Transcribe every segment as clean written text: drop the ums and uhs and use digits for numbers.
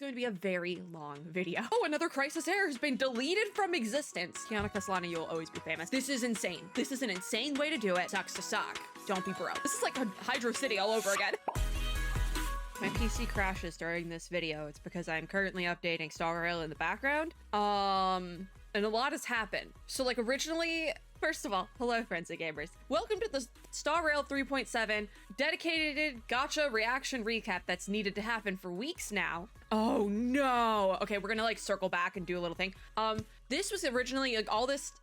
going to be a very long video. Oh, another crisis error has been deleted from existence. Kiana Kaslana, you'll always be famous. This is insane. This is an insane way to do it. Sucks to suck. Don't be broke. This is like a Hydro City all over again. My PC crashes during this video. It's because I'm currently updating Star Rail in the background. And a lot has happened. So like originally, first of all, hello friends and gamers. Welcome to the Star Rail 3.7 dedicated gacha reaction recap that's needed to happen for weeks now. Oh no. Okay, we're gonna like circle back and do a little thing. This was originally like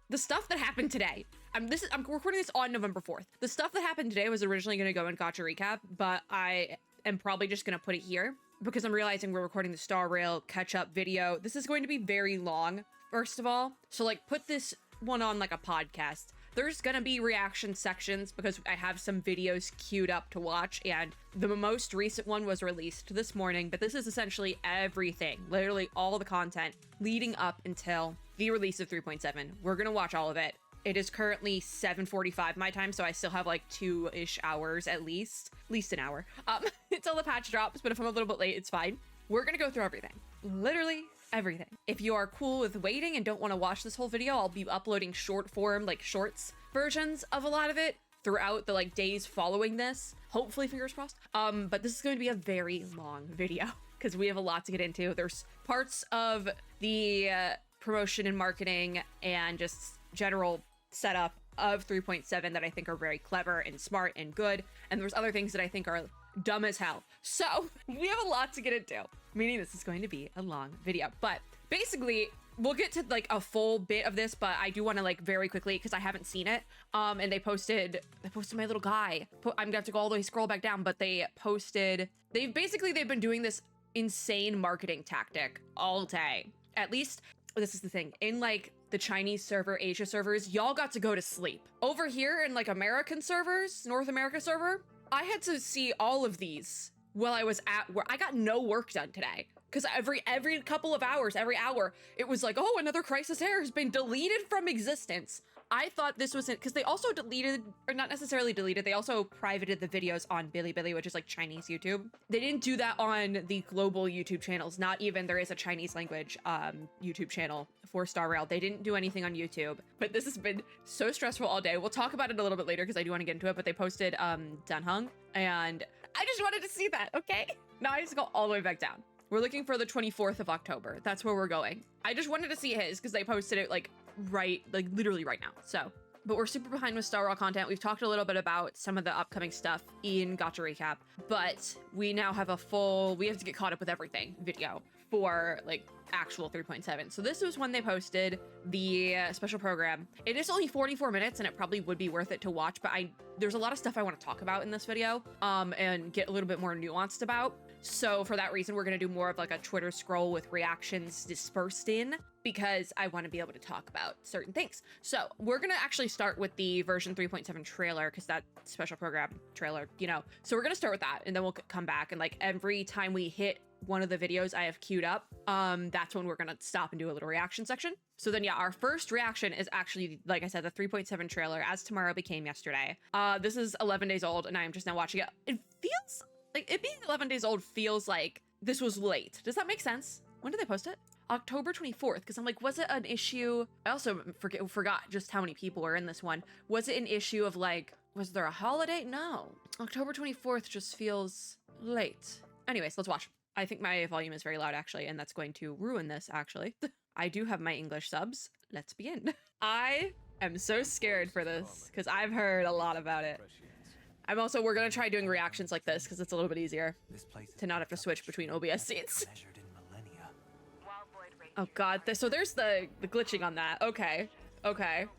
the stuff that happened today. I'm recording this on November 4th. The stuff that happened today was originally gonna go in gacha recap, but I am probably just gonna put it here because I'm realizing we're recording the Star Rail catch-up video. This is going to be very long, first of all. So like put this one on like a podcast. There's gonna be reaction sections because I have some videos queued up to watch, and the most recent one was released this morning, but this is essentially everything, literally all the content leading up until the release of 3.7. We're gonna watch all of it. It is currently 7:45 my time, so I still have like 2-ish hours at least an hour until the patch drops, but if I'm a little bit late, it's fine. We're gonna go through everything, literally everything. If you are cool with waiting and don't want to watch this whole video, I'll be uploading short form, like shorts versions of a lot of it throughout the like days following this, hopefully, fingers crossed. But this is going to be a very long video because we have a lot to get into. There's parts of the promotion and marketing and just general setup of 3.7 that I think are very clever and smart and good, and there's other things that I think are dumb as hell. So we have a lot to get into, meaning this is going to be a long video. But basically, we'll get to like a full bit of this, but I do want to like very quickly, because I haven't seen it, and they posted my little guy. I'm gonna have to go all the way scroll back down, but they've been doing this insane marketing tactic all day. At least this is the thing, in like the Chinese server, Asia servers, y'all got to go to sleep. Over here in like American servers, North America server, I had to see all of these while I was at work. I got no work done today because every couple of hours, every hour, it was like, oh, another crisis error has been deleted from existence. I thought this was it because they also deleted, or not necessarily deleted, they also privated the videos on Bilibili, which is like Chinese YouTube. They didn't do that on the global YouTube channels. Not even, there is a Chinese language YouTube channel for Star Rail. They didn't do anything on YouTube, but this has been so stressful all day. We'll talk about it a little bit later because I do want to get into it, but they posted Dunhung, and I just wanted to see that, okay? Now I just go all the way back down. We're looking for the 24th of October. That's where we're going. I just wanted to see his because they posted it like literally right now. So, but we're super behind with Star Rail content. We've talked a little bit about some of the upcoming stuff in Gacha Recap, but we now have we have to get caught up with everything video for like actual 3.7. So this was when they posted the special program. It is only 44 minutes and it probably would be worth it to watch, but there's a lot of stuff I want to talk about in this video and get a little bit more nuanced about. So for that reason, we're going to do more of like a Twitter scroll with reactions dispersed in, because I want to be able to talk about certain things. So we're going to actually start with the version 3.7 trailer, because that special program trailer, you know, so we're going to start with that, and then we'll come back, and like every time we hit one of the videos I have queued up, that's when we're going to stop and do a little reaction section. So then, yeah, our first reaction is actually, like I said, the 3.7 trailer, As Tomorrow Became Yesterday. This is 11 days old, and I am just now watching it. It feels like it being 11 days old feels like this was late. Does that make sense? When did they post it? October 24th, because I'm like, was it an issue? I also forgot just how many people were in this one. Was it an issue of like, was there a holiday? No. October 24th just feels late. Anyways, let's watch. I think my volume is very loud, actually, and that's going to ruin this, actually. I do have my English subs. Let's begin. I am so scared for this, because I've heard a lot about it. We're going to try doing reactions like this, because it's a little bit easier to not have to switch between OBS seats. Oh god, so there's the glitching on that. Okay. The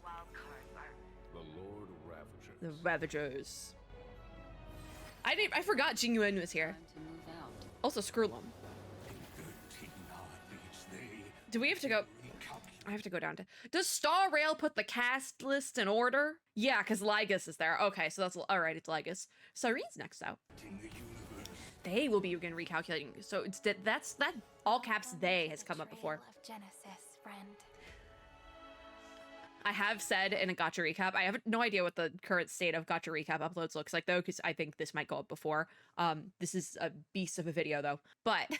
Ravagers. I forgot Jing Yuan was here. Also, Screwlum. Do we have to go? I have to go down to... Does Star Rail put the cast list in order? Yeah, because Lygus is there. Okay, so that's... Alright, it's Lygus. Cyrene's next, though. They will be again recalculating. So it's that all caps they has come up before. Genesis, friend. I have said in a gacha recap, I have no idea what the current state of gacha recap uploads looks like though, because I think this might go up before. This is a beast of a video though. But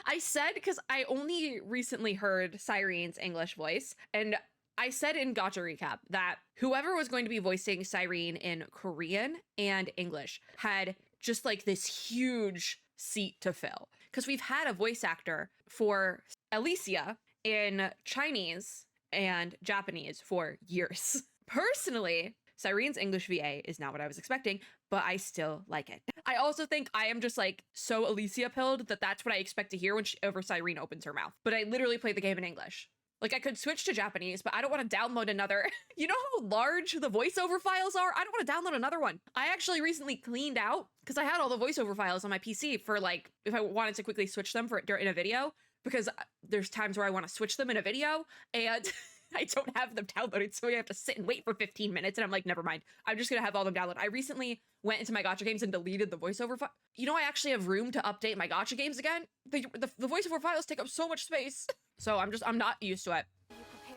I said, because I only recently heard Cyrene's English voice, and I said in gacha recap that whoever was going to be voicing Cyrene in Korean and English had just like this huge seat to fill. Because we've had a voice actor for Alicia in Chinese and Japanese for years. Personally, Cyrene's English VA is not what I was expecting, but I still like it. I also think I am just like so Alicia pilled that that's what I expect to hear whenever Cyrene opens her mouth. But I literally play the game in English. Like I could switch to Japanese, but I don't want to download another. You know how large the voiceover files are? I don't want to download another one. I actually recently cleaned out because I had all the voiceover files on my PC for like, if I wanted to quickly switch them for in a video, because there's times where I want to switch them in a video and I don't have them downloaded. So I have to sit and wait for 15 minutes. And I'm like, never mind. I'm just going to have all them downloaded. I recently went into my gacha games and deleted the voiceover file. You know, I actually have room to update my gacha games again. The voiceover files take up so much space. So I'm not used to it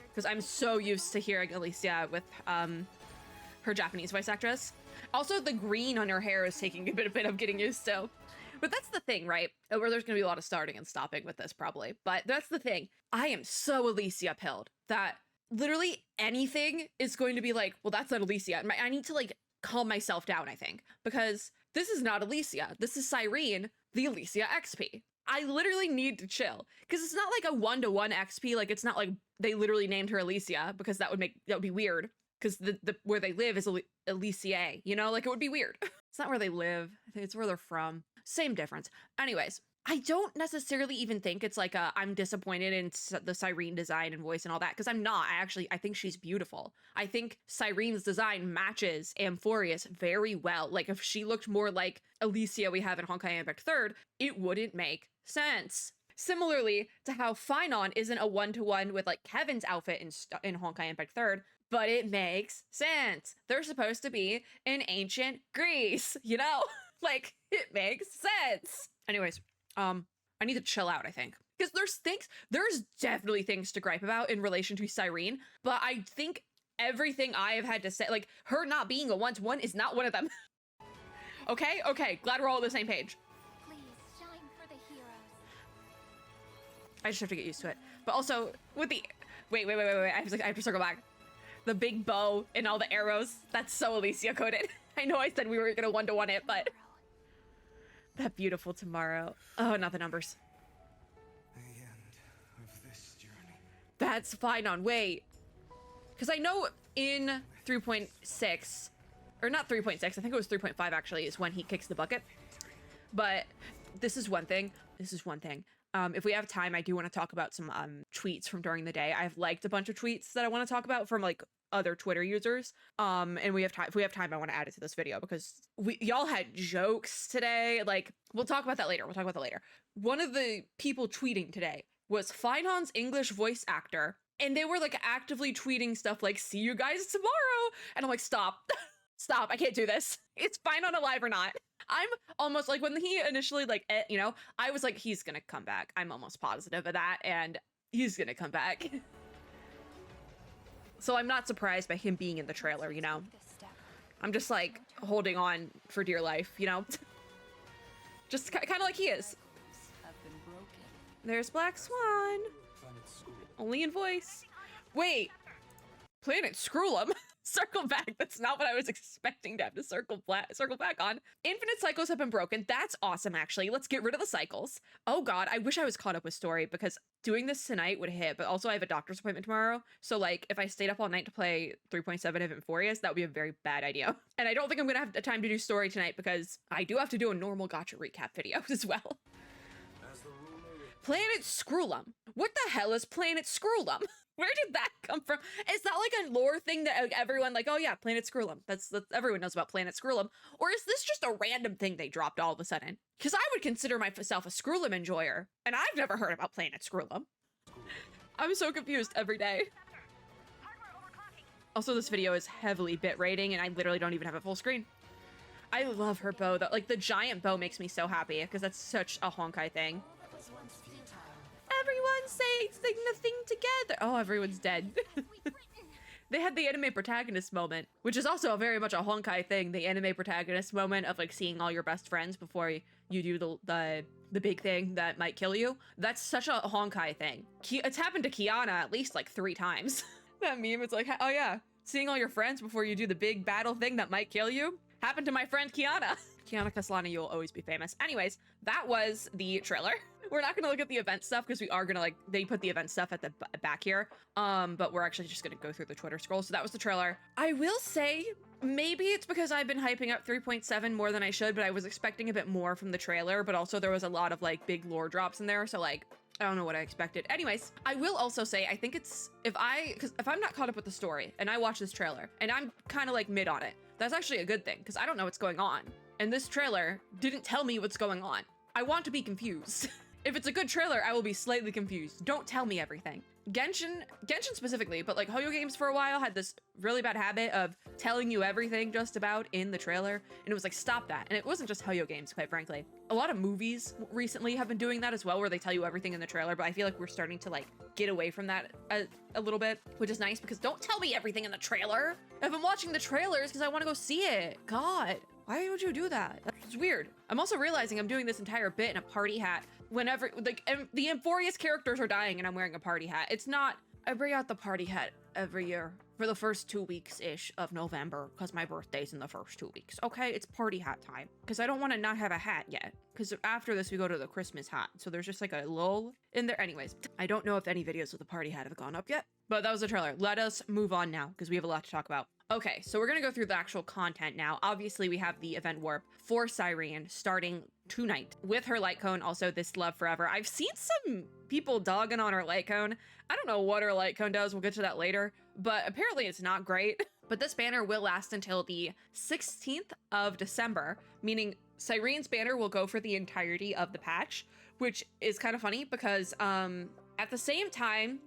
because I'm so used to hearing Alicia with her Japanese voice actress. Also, the green on her hair is taking a bit of getting used to. But that's the thing, right? Where there's going to be a lot of starting and stopping with this probably. But that's the thing. I am so Alicia pilled that literally anything is going to be like, well, that's not Alicia. And I need to like calm myself down, I think, because this is not Alicia. This is Cyrene, the Alicia XP. I literally need to chill because it's not like a 1-to-1 XP. Like it's not like they literally named her Alicia because that would be weird because the where they live is Alicia, you know, like it would be weird. It's not where they live. I think it's where they're from. Same difference. Anyways, I don't necessarily even think it's like I'm disappointed in the Cyrene design and voice and all that, because I'm not. I think she's beautiful. I think Cyrene's design matches Amphorius very well. Like if she looked more like Alicia we have in Honkai Impact 3rd, it wouldn't make sense. Similarly to how Phynon isn't a 1-to-1 with like Kevin's outfit in Honkai Impact 3rd, but it makes sense. They're supposed to be in ancient Greece, you know? Like, it makes sense. Anyways, I need to chill out, I think. Because there's definitely things to gripe about in relation to Cyrene, but I think everything I have had to say, like, her not being a 1-to-1 is not one of them. Okay, glad we're all on the same page. Please shine for the heroes. I just have to get used to it. But also, with the... Wait, I have to circle back. The big bow and all the arrows, that's so Alicia coded. I know I said we were gonna 1-to-1 it, but... That beautiful tomorrow. Oh, not the numbers. The end of this journey. That's Phynon. Wait. Because I know in 3.6, or not 3.6, I think it was 3.5 actually, is when he kicks the bucket. But this is one thing. If we have time, I do want to talk about some tweets from during the day. I've liked a bunch of tweets that I want to talk about from like other Twitter users. And if we have time, I want to add it to this video because y'all had jokes today. Like, we'll talk about that later. One of the people tweeting today was Phynon's English voice actor. And they were like actively tweeting stuff like, see you guys tomorrow. And I'm like, stop, I can't do this. It's Phynon alive or not. I'm almost like when he initially like, I was like, he's gonna come back. I'm almost positive of that. And he's gonna come back. So I'm not surprised by him being in the trailer, you know? I'm just like holding on for dear life, you know? Just kind of like he is. There's Black Swan. Only in voice. Wait. Planet Screw'em? Circle back. That's not what I was expecting to have to circle back on. Infinite cycles have been broken. That's awesome, actually. Let's get rid of the cycles. Oh god, I wish I was caught up with story because doing this tonight would hit, but also I have a doctor's appointment tomorrow. So like if I stayed up all night to play 3.7 of Amphorius, that would be a very bad idea. And I don't think I'm gonna have the time to do story tonight because I do have to do a normal gacha recap video as well. Planet Screw'em. What the hell is Planet Screw'em? Where did that come from? Is that like a lore thing that like, everyone like, oh yeah, Planet Screw'em. That's everyone knows about Planet Screw'em. Or is this just a random thing they dropped all of a sudden? Because I would consider myself a Screw'em enjoyer, and I've never heard about Planet Screw'em. I'm so confused every day. Also, this video is heavily bit rating, and I literally don't even have it full screen. I love her bow though. Like the giant bow makes me so happy because that's such a Honkai thing. Everyone sing the thing together. Oh, everyone's dead. They had the anime protagonist moment, which is also very much a Honkai thing, the anime protagonist moment of like seeing all your best friends before you do the big thing that might kill you. That's such a Honkai thing. It's happened to Kiana at least like 3 times. That meme, it's like, oh yeah, seeing all your friends before you do the big battle thing that might kill you. Happened to my friend Kiana. Kiana Kaslana, you'll always be famous. Anyways, that was the trailer. We're not gonna look at the event stuff because we are gonna like, they put the event stuff at the back here. But we're actually just gonna go through the Twitter scroll. So that was the trailer. I will say, maybe it's because I've been hyping up 3.7 more than I should, but I was expecting a bit more from the trailer, but also there was a lot of like big lore drops in there. So like, I don't know what I expected. Anyways, I will also say, I think it's, if I'm not caught up with the story and I watch this trailer and I'm kind of like mid on it, that's actually a good thing because I don't know what's going on. And this trailer didn't tell me what's going on. I want to be confused. If it's a good trailer, I will be slightly confused. Don't tell me everything. Genshin specifically, but like Hoyo Games for a while had this really bad habit of telling you everything just about in the trailer. And it was like, stop that. And it wasn't just Hoyo Games, quite frankly. A lot of movies recently have been doing that as well, where they tell you everything in the trailer, but I feel like we're starting to like get away from that a little bit, which is nice because don't tell me everything in the trailer. If I'm watching the trailers because I want to go see it. God, why would you do that? That's weird. I'm also realizing I'm doing this entire bit in a party hat whenever, like, the Euphorious characters are dying and I'm wearing a party hat. It's not, I bring out the party hat every year for the first 2 weeks-ish of November because my birthday's in the first 2 weeks. Okay, it's party hat time because I don't want to not have a hat yet because after this we go to the Christmas hat. So there's just like a lull in there. Anyways, I don't know if any videos with the party hat have gone up yet, but that was the trailer. Let us move on now because we have a lot to talk about. Okay, so we're gonna go through the actual content now. Obviously, we have the event warp for Cyrene starting tonight with her light cone, also this love forever. I've seen some people dogging on her light cone. I don't know what her light cone does, we'll get to that later, but apparently it's not great. But this banner will last until the 16th of December, meaning Cyrene's banner will go for the entirety of the patch, which is kind of funny because at the same time,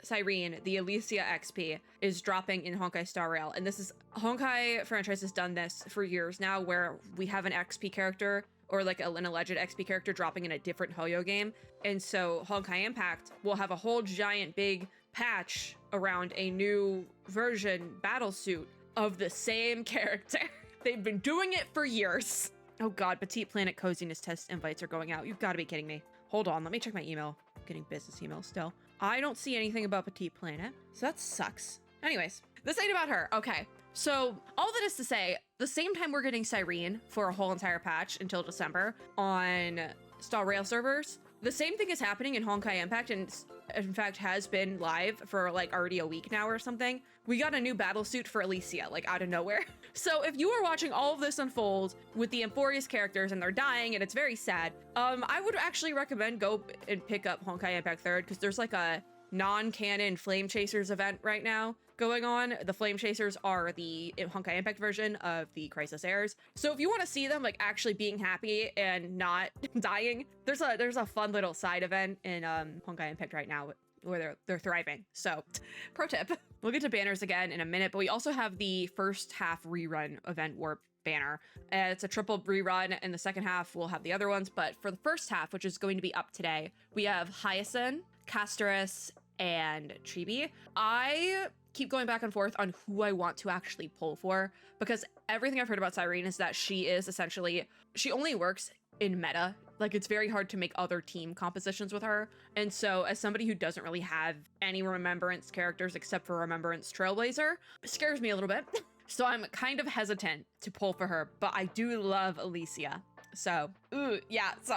Cyrene, the Elysia XP, is dropping in Honkai Star Rail. And this is, Honkai franchise has done this for years now, where we have an XP character, or like an alleged XP character dropping in a different Hoyo game. And so Honkai Impact will have a whole giant big patch around a new version battle suit of the same character. They've been doing it for years. Oh God, Petite Planet Coziness test invites are going out. You've got to be kidding me. Hold on, let me check my email. I'm getting business emails still. I don't see anything about Petite Planet, so that sucks. Anyways, this ain't about her. Okay, so all that is to say, the same time we're getting Cyrene for a whole entire patch until December on Star Rail servers, the same thing is happening in Honkai Impact, and in fact has been live for like already a week now or something. We got a new battle suit for Elysia, like out of nowhere. So if you are watching all of this unfold with the Euphorious characters and they're dying and it's very sad, I would actually recommend go and pick up Honkai Impact 3rd because there's like a non-canon Flame Chasers event right now going on. The Flame Chasers are the Honkai Impact version of the Crisis Heirs. So if you want to see them like actually being happy and not dying, there's a fun little side event in Honkai Impact right now where they're thriving. So pro tip. We'll get to banners again in a minute, but we also have the first half rerun event warp banner. It's a triple rerun. In the second half, we'll have the other ones, but for the first half, which is going to be up today, we have Hyacinth, Castoris, and Chibi. I keep going back and forth on who I want to actually pull for because everything I've heard about Cyrene is that she is essentially, she only works in meta. Like it's very hard to make other team compositions with her. And so as somebody who doesn't really have any Remembrance characters except for Remembrance Trailblazer, it scares me a little bit. So I'm kind of hesitant to pull for her, but I do love Elysia. So, yeah, so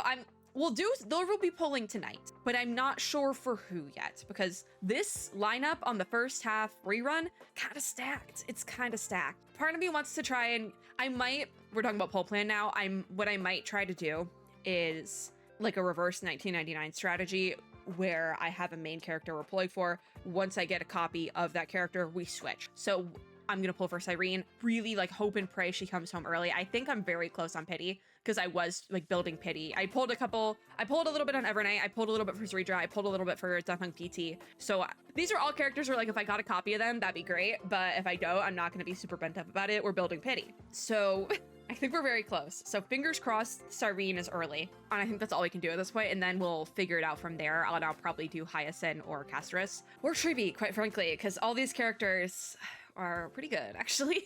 we'll be pulling tonight, but I'm not sure for who yet because this lineup on the first half rerun, kind of stacked. It's kind of stacked. Part of me wants to try and we're talking about pull plan now. What I might try to do is like a reverse 1999 strategy where I have a main character we're pulling for. Once I get a copy of that character, we switch. So I'm gonna pull for Cyrene, really like hope and pray she comes home early. I think I'm very close on Pity because I was like building Pity. I pulled a little bit on Evernight, I pulled a little bit for Zreedra, I pulled a little bit for Deathhunk PT. So these are all characters where like if I got a copy of them, that'd be great. But if I don't, I'm not gonna be super bent up about it. We're building Pity. So I think we're very close. So fingers crossed Cyrene is early. And I think that's all we can do at this point, and then we'll figure it out from there. I'll probably do Hyacinth or Castris. Or Triby, quite frankly, because all these characters are pretty good, actually.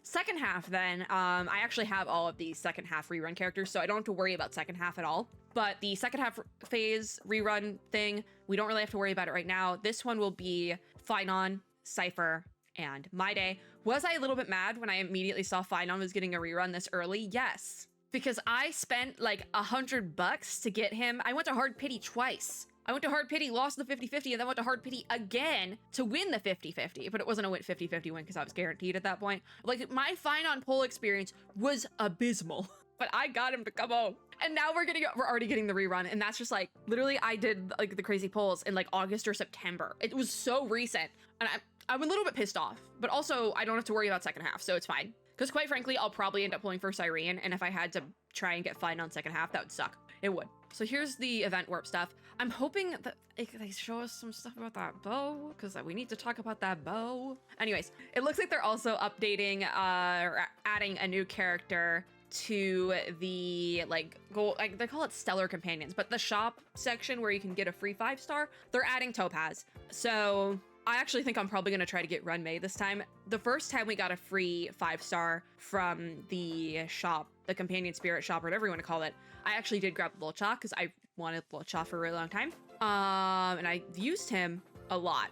Second half, then, I actually have all of the second half rerun characters, so I don't have to worry about second half at all. But the second half phase rerun thing, we don't really have to worry about it right now. This one will be Finon, Cypher, and My Day. Was I a little bit mad when I immediately saw Finon was getting a rerun this early? Yes. Because I spent like $100 to get him. I went to Hard Pity twice. I went to Hard Pity, lost the 50-50, and then went to Hard Pity again to win the 50-50. But it wasn't a 50-50 win because I was guaranteed at that point. Like, my Finon poll experience was abysmal. But I got him to come home. And now we're already getting the rerun. And that's just like, literally, I did like the crazy polls in like August or September. It was so recent. And I'm a little bit pissed off. But also, I don't have to worry about second half, so it's fine. Because quite frankly, I'll probably end up pulling for Cyrene. And if I had to try and get Finon second half, that would suck. It would. So here's the event warp stuff. I'm hoping that they show us some stuff about that bow, because we need to talk about that bow. Anyways, it looks like they're also updating or adding a new character to the they call it Stellar Companions, but the shop section where you can get a free 5-star, they're adding Topaz. So I actually think I'm probably going to try to get Run May this time. The first time we got a free 5-star from the shop, the Companion Spirit shop, or whatever you want to call it, I actually did grab Lolcha because I wanted Lolcha for a really long time. And I used him a lot.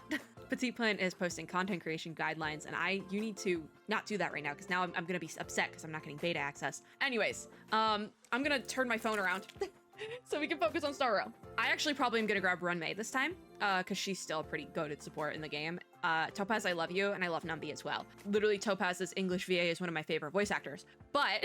Petite Plant is posting content creation guidelines, and you need to not do that right now because now I'm going to be upset because I'm not getting beta access. Anyways, I'm going to turn my phone around so we can focus on Star Rail. I actually probably am going to grab Run May this time because she's still a pretty goated support in the game. Topaz, I love you, and I love Numby as well. Literally, Topaz's English VA is one of my favorite voice actors, but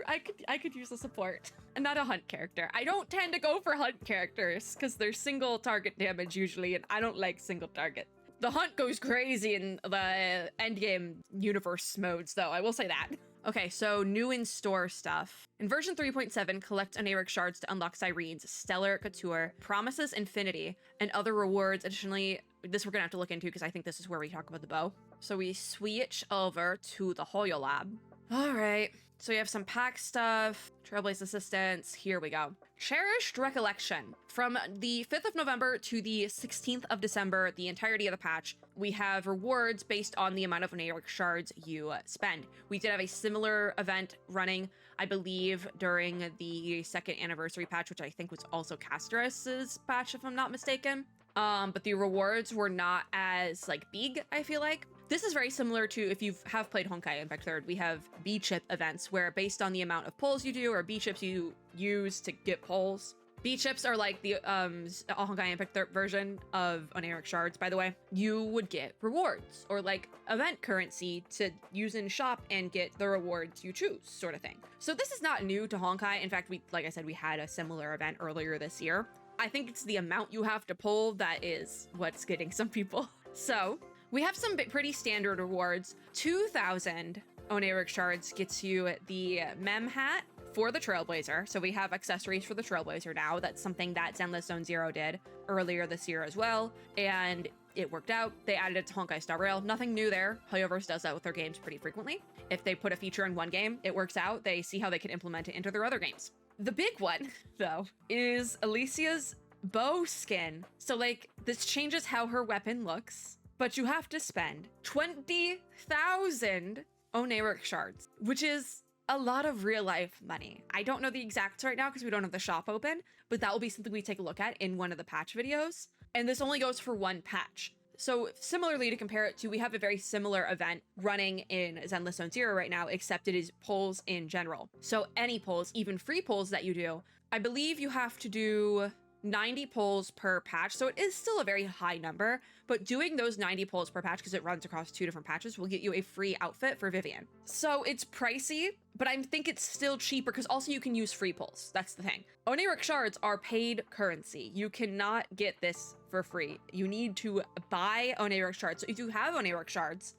I could use the support and not a hunt character. I don't tend to go for hunt characters because they're single target damage usually, and I don't like single target. The hunt goes crazy in the endgame universe modes, though, I will say that. Okay, so new in-store stuff. In version 3.7, collect Oneric shards to unlock Cyrene's Stellar Couture, Promises Infinity, and other rewards. Additionally, this we're gonna have to look into because I think this is where we talk about the bow. So we switch over to the Hoyo Lab. All right, so we have some pack stuff, Trailblaze Assistance, here we go. Cherished Recollection. From the 5th of November to the 16th of December, the entirety of the patch, we have rewards based on the amount of Oneric shards you spend. We did have a similar event running, I believe, during the 2nd anniversary patch, which I think was also Castris's patch, if I'm not mistaken. But the rewards were not as, big, I feel like. This is very similar to if you have played Honkai Impact 3rd, we have B-chip events where based on the amount of pulls you do or B-chips you use to get pulls. B-chips are like the Honkai Impact 3rd version of Oneric shards, by the way. You would get rewards or event currency to use in shop and get the rewards you choose, sort of thing. So this is not new to Honkai. In fact, like I said, we had a similar event earlier this year. I think it's the amount you have to pull that is what's getting some people. So we have some pretty standard rewards. 2,000 Oneric shards gets you the Mem hat for the Trailblazer. So we have accessories for the Trailblazer now. That's something that Zenless Zone Zero did earlier this year as well. And it worked out. They added it to Honkai Star Rail. Nothing new there. HoYoverse does that with their games pretty frequently. If they put a feature in one game, it works out. They see how they can implement it into their other games. The big one, though, is Alicia's bow skin. So this changes how her weapon looks, but you have to spend 20,000 Oneric shards, which is a lot of real life money. I don't know the exacts right now because we don't have the shop open, but that will be something we take a look at in one of the patch videos. And this only goes for one patch. So similarly, to compare it to, we have a very similar event running in Zenless Zone Zero right now, except it is polls in general. So any polls, even free polls that you do, I believe you have to do 90 polls per patch. So it is still a very high number, but doing those 90 polls per patch, because it runs across 2 different patches, will get you a free outfit for Vivian. So it's pricey, but I think it's still cheaper because also you can use free polls. That's the thing. Oneric shards are paid currency. You cannot get this for free. You need to buy Oneric shards. So if you have Oneric shards,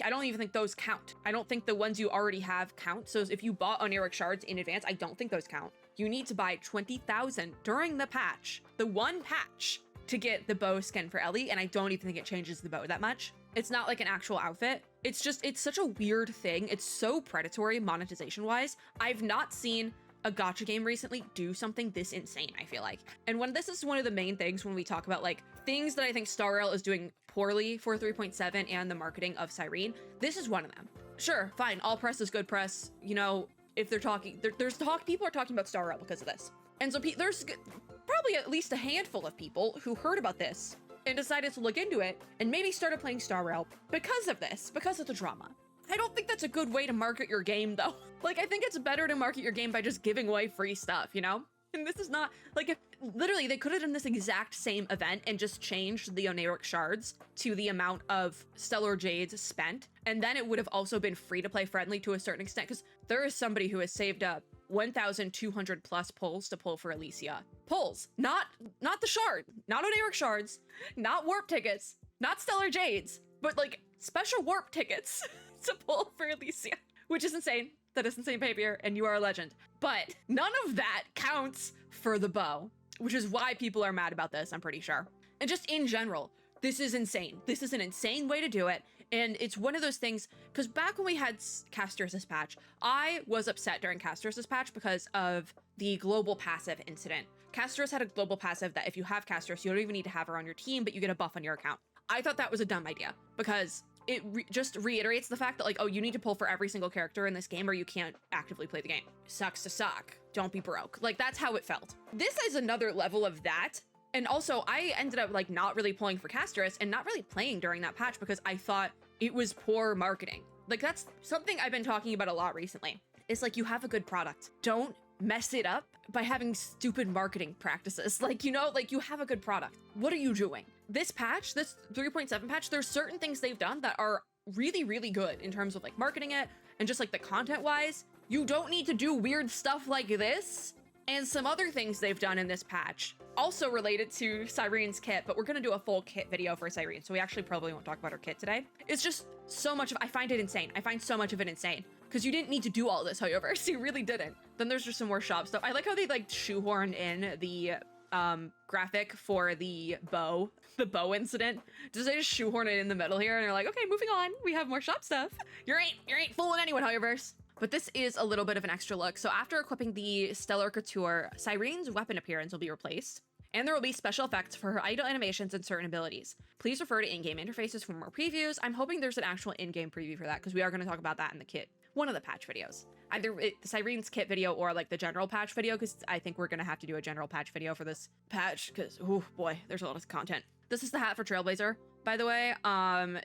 I don't even think those count. I don't think the ones you already have count. So if you bought Oneric shards in advance, I don't think those count. You need to buy 20,000 during the patch, the one patch, to get the bow skin for Ellie, and I don't even think it changes the bow that much. It's not like an actual outfit. It's such a weird thing. It's so predatory monetization-wise. I've not seen a gacha game recently do something this insane, I feel like. And this is one of the main things when we talk about like things that I think Star Rail is doing poorly for 3.7 and the marketing of Cyrene. This is one of them. Sure, fine, all press is good press. You know, if they're talking, people are talking about Star Rail because of this. And so there's probably at least a handful of people who heard about this and decided to look into it and maybe started playing Star Rail because of this, because of the drama. I don't think that's a good way to market your game though. Like, I think it's better to market your game by just giving away free stuff, you know? And this is not, like, if literally they could have done this exact same event and just changed the oniric shards to the amount of stellar jades spent, and then it would have also been free to play friendly to a certain extent, because there is somebody who has saved up 1,200 plus pulls to pull for Alicia. Pulls, not the shard, not oniric shards, not warp tickets, not stellar jades, but like special warp tickets to pull for Alicia, which is insane. That is insane behavior, and you are a legend. But none of that counts for the bow, which is why people are mad about this, I'm pretty sure. And just in general, this is insane. This is an insane way to do it, and it's one of those things, because back when we had Castor's patch, I was upset during Castor's patch because of the global passive incident. Castor's had a global passive that if you have Castor's, you don't even need to have her on your team, but you get a buff on your account. I thought that was a dumb idea, because it just reiterates the fact that, like, oh, you need to pull for every single character in this game or you can't actively play the game. Sucks to suck. Don't be broke. Like, that's how it felt. This is another level of that. And also, I ended up, like, not really pulling for Castor's and not really playing during that patch because I thought it was poor marketing. Like, that's something I've been talking about a lot recently. It's like, you have a good product. Don't mess it up by having stupid marketing practices. Like, you know, like, you have a good product. What are you doing? This patch, this 3.7 patch, there's certain things they've done that are really, really good in terms of like marketing it and just like the content wise. You don't need to do weird stuff like this. And some other things they've done in this patch also related to Cyrene's kit, but we're gonna do a full kit video for Cyrene, so we actually probably won't talk about her kit today. It's just so much of, I find it insane. I find so much of it insane because you didn't need to do all this, HoYoverse. You really didn't. Then there's just some more shop stuff. I like how they like shoehorned in the graphic for the bow incident. Does they just shoehorn it in the middle here and they're like, okay, moving on, we have more shop stuff. You ain't fooling anyone, HoYoverse. But this is a little bit of an extra look. So after equipping the Stellar Couture, Cyrene's weapon appearance will be replaced, and there will be special effects for her idle animations and certain abilities. Please refer to in-game interfaces for more previews. I'm hoping there's an actual in-game preview for that because we are going to talk about that in the kit, one of the patch videos. Either Cyrene's kit video or like the general patch video, because I think we're going to have to do a general patch video for this patch because, oh boy, there's a lot of content. This is the hat for Trailblazer, by the way.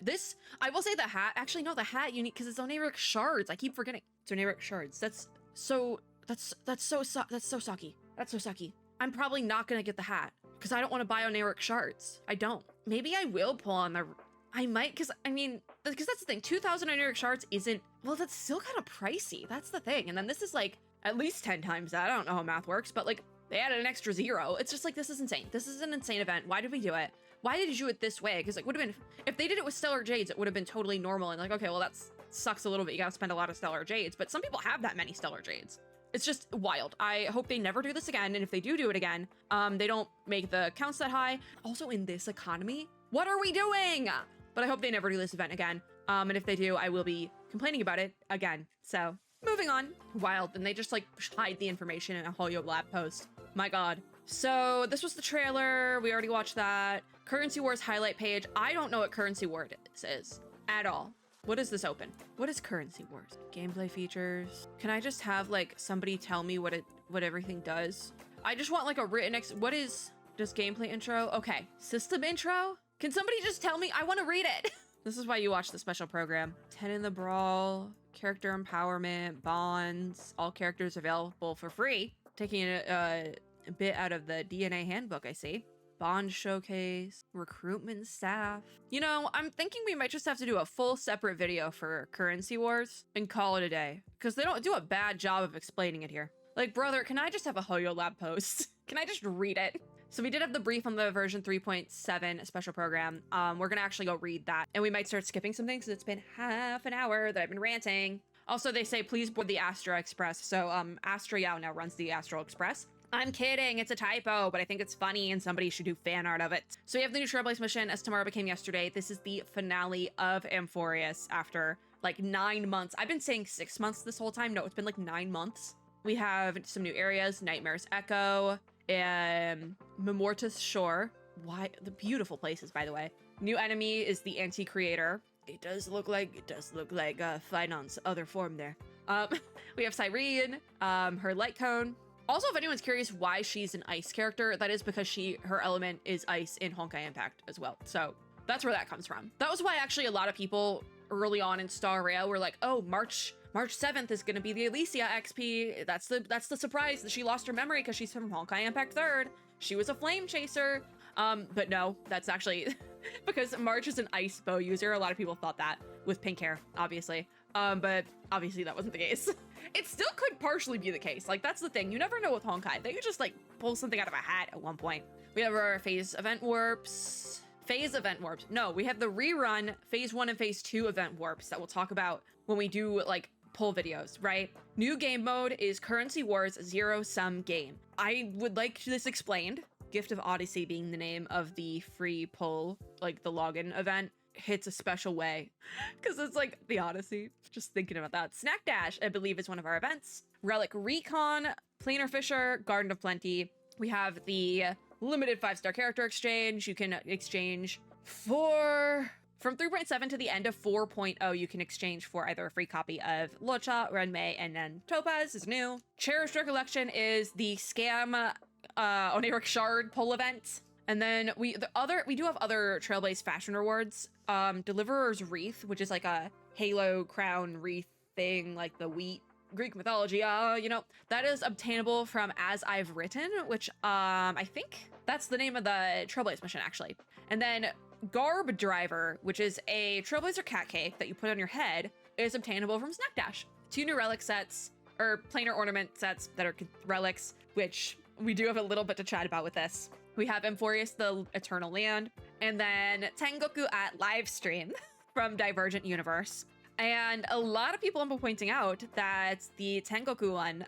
This, I will say the hat, actually no, the hat you need, because it's oniric shards. I keep forgetting. It's oniric shards. That's so sucky. That's so sucky. I'm probably not gonna get the hat because I don't want to buy oniric shards. I don't. Maybe I will pull on the, I might, because I mean, because that's the thing, 2,000 oniric shards isn't, well, that's still kind of pricey. That's the thing. And then this is like at least 10 times that. I don't know how math works, but like they added an extra 0. It's just like, this is insane. This is an insane event. Why did we do it? Why did you do it this way? Because it would have been, if they did it with Stellar Jades, it would have been totally normal and like, okay, well, that sucks a little bit. You gotta spend a lot of Stellar Jades, but some people have that many Stellar Jades. It's just wild. I hope they never do this again. And if they do it again, they don't make the counts that high. Also in this economy, what are we doing? But I hope they never do this event again. And if they do, I will be complaining about it again. So moving on. Wild. And they just like hide the information in a Hoyo lab post. My God. So this was the trailer. We already watched that. Currency Wars highlight page. I don't know what Currency Wars is at all. What is this open? What is Currency Wars? Gameplay features. Can I just have like somebody tell me what everything does? I just want like a written what is just gameplay intro? Okay. System intro? Can somebody just tell me? I want to read it. This is why you watch the special program. 10 in the brawl, character empowerment, bonds, all characters available for free. Taking a bit out of the DNA handbook, I see. Bond showcase, recruitment staff. You know, I'm thinking we might just have to do a full separate video for Currency Wars and call it a day, because they don't do a bad job of explaining it here. Like, brother, can I just have a Hoyo Lab post? Can I just read it? So we did have the brief on the version 3.7 special program. We're gonna actually go read that, and we might start skipping some things because it's been half an hour that I've been ranting. Also, they say please board the Astra Express. So Astra Yao now runs the Astral Express. I'm kidding, it's a typo, but I think it's funny and somebody should do fan art of it. So we have the new Trailblaze mission, As Tomorrow Became Yesterday. This is the finale of Amphorius after like 9 months. I've been saying 6 months this whole time. No, it's been like 9 months. We have some new areas, Nightmare's Echo and Memortus Shore. Why, the beautiful places, by the way. New enemy is the Anti-Creator. It does look like Finon's other form there. We have Cyrene, her light cone. Also, if anyone's curious why she's an ice character, that is because her element is ice in Honkai Impact as well. So that's where that comes from. That was why actually a lot of people early on in Star Rail were like, oh, March 7th is gonna be the Elysia XP. That's the surprise that she lost her memory because she's from Honkai Impact 3rd. She was a flame chaser. But no, that's actually because March is an ice bow user. A lot of people thought that with pink hair, obviously. But obviously that wasn't the case. It still could partially be the case. Like, that's the thing. You never know with Honkai. They could just like pull something out of a hat at one point. We have our phase event warps. No, we have the rerun phase 1 and phase 2 event warps that we'll talk about when we do like pull videos, right? New game mode is Currency Wars Zero Sum Game. I would like this explained. Gift of Odyssey being the name of the free pull, like the login event, hits a special way because it's like the Odyssey. Just thinking about that. Snack Dash, I believe, is one of our events. Relic Recon, Planar Fisher, Garden of Plenty. We have the limited 5-star character exchange. You can exchange from 3.7 to the end of 4.0, you can exchange for either a free copy of Locha, Renmei, and then Topaz is new. Cherished Recollection is the scam Oniric Shard pull event. And then we do have other Trailblaze fashion rewards. Deliverer's Wreath, which is like a halo crown wreath thing, like the wheat, Greek mythology, you know, that is obtainable from As I've Written, which I think that's the name of the Trailblaze mission actually. And then Garb Driver, which is a Trailblazer cat cake that you put on your head, is obtainable from Snack Dash. 2 new relic sets, or planar ornament sets that are relics, which we do have a little bit to chat about with this. We have Amphorius, the Eternal Land, and then Tengoku at Livestream from Divergent Universe. And a lot of people have been pointing out that the Tengoku one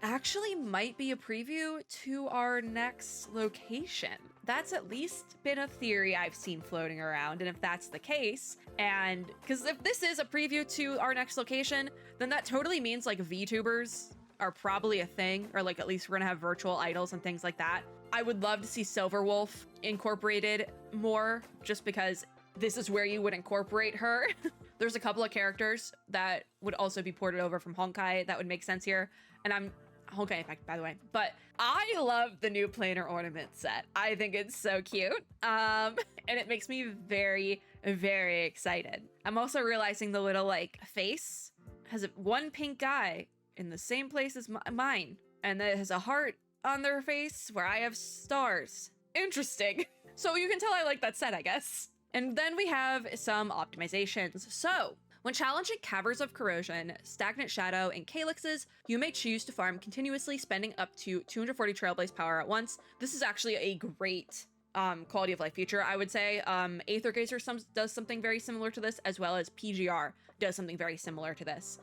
actually might be a preview to our next location. That's at least been a theory I've seen floating around. And if that's the case, and because if this is a preview to our next location, then that totally means like VTubers are probably a thing, or like at least we're gonna have virtual idols and things like that. I would love to see Silverwolf incorporated more, just because this is where you would incorporate her. There's a couple of characters that would also be ported over from Honkai that would make sense here. And I'm Honkai Impact, by the way. But I love the new planar ornament set. I think it's so cute. And it makes me very, very excited. I'm also realizing the little like face has one pink eye in the same place as mine, and that has a heart on their face where I have stars. Interesting. So you can tell I like that set, I guess. And then we have some optimizations. So when challenging Caverns of Corrosion, Stagnant Shadow, and Calyxes, you may choose to farm continuously, spending up to 240 Trailblaze power at once. This is actually a great quality of life feature, I would say. Aether Gazer does something very similar to this, as well as PGR does something very similar to this,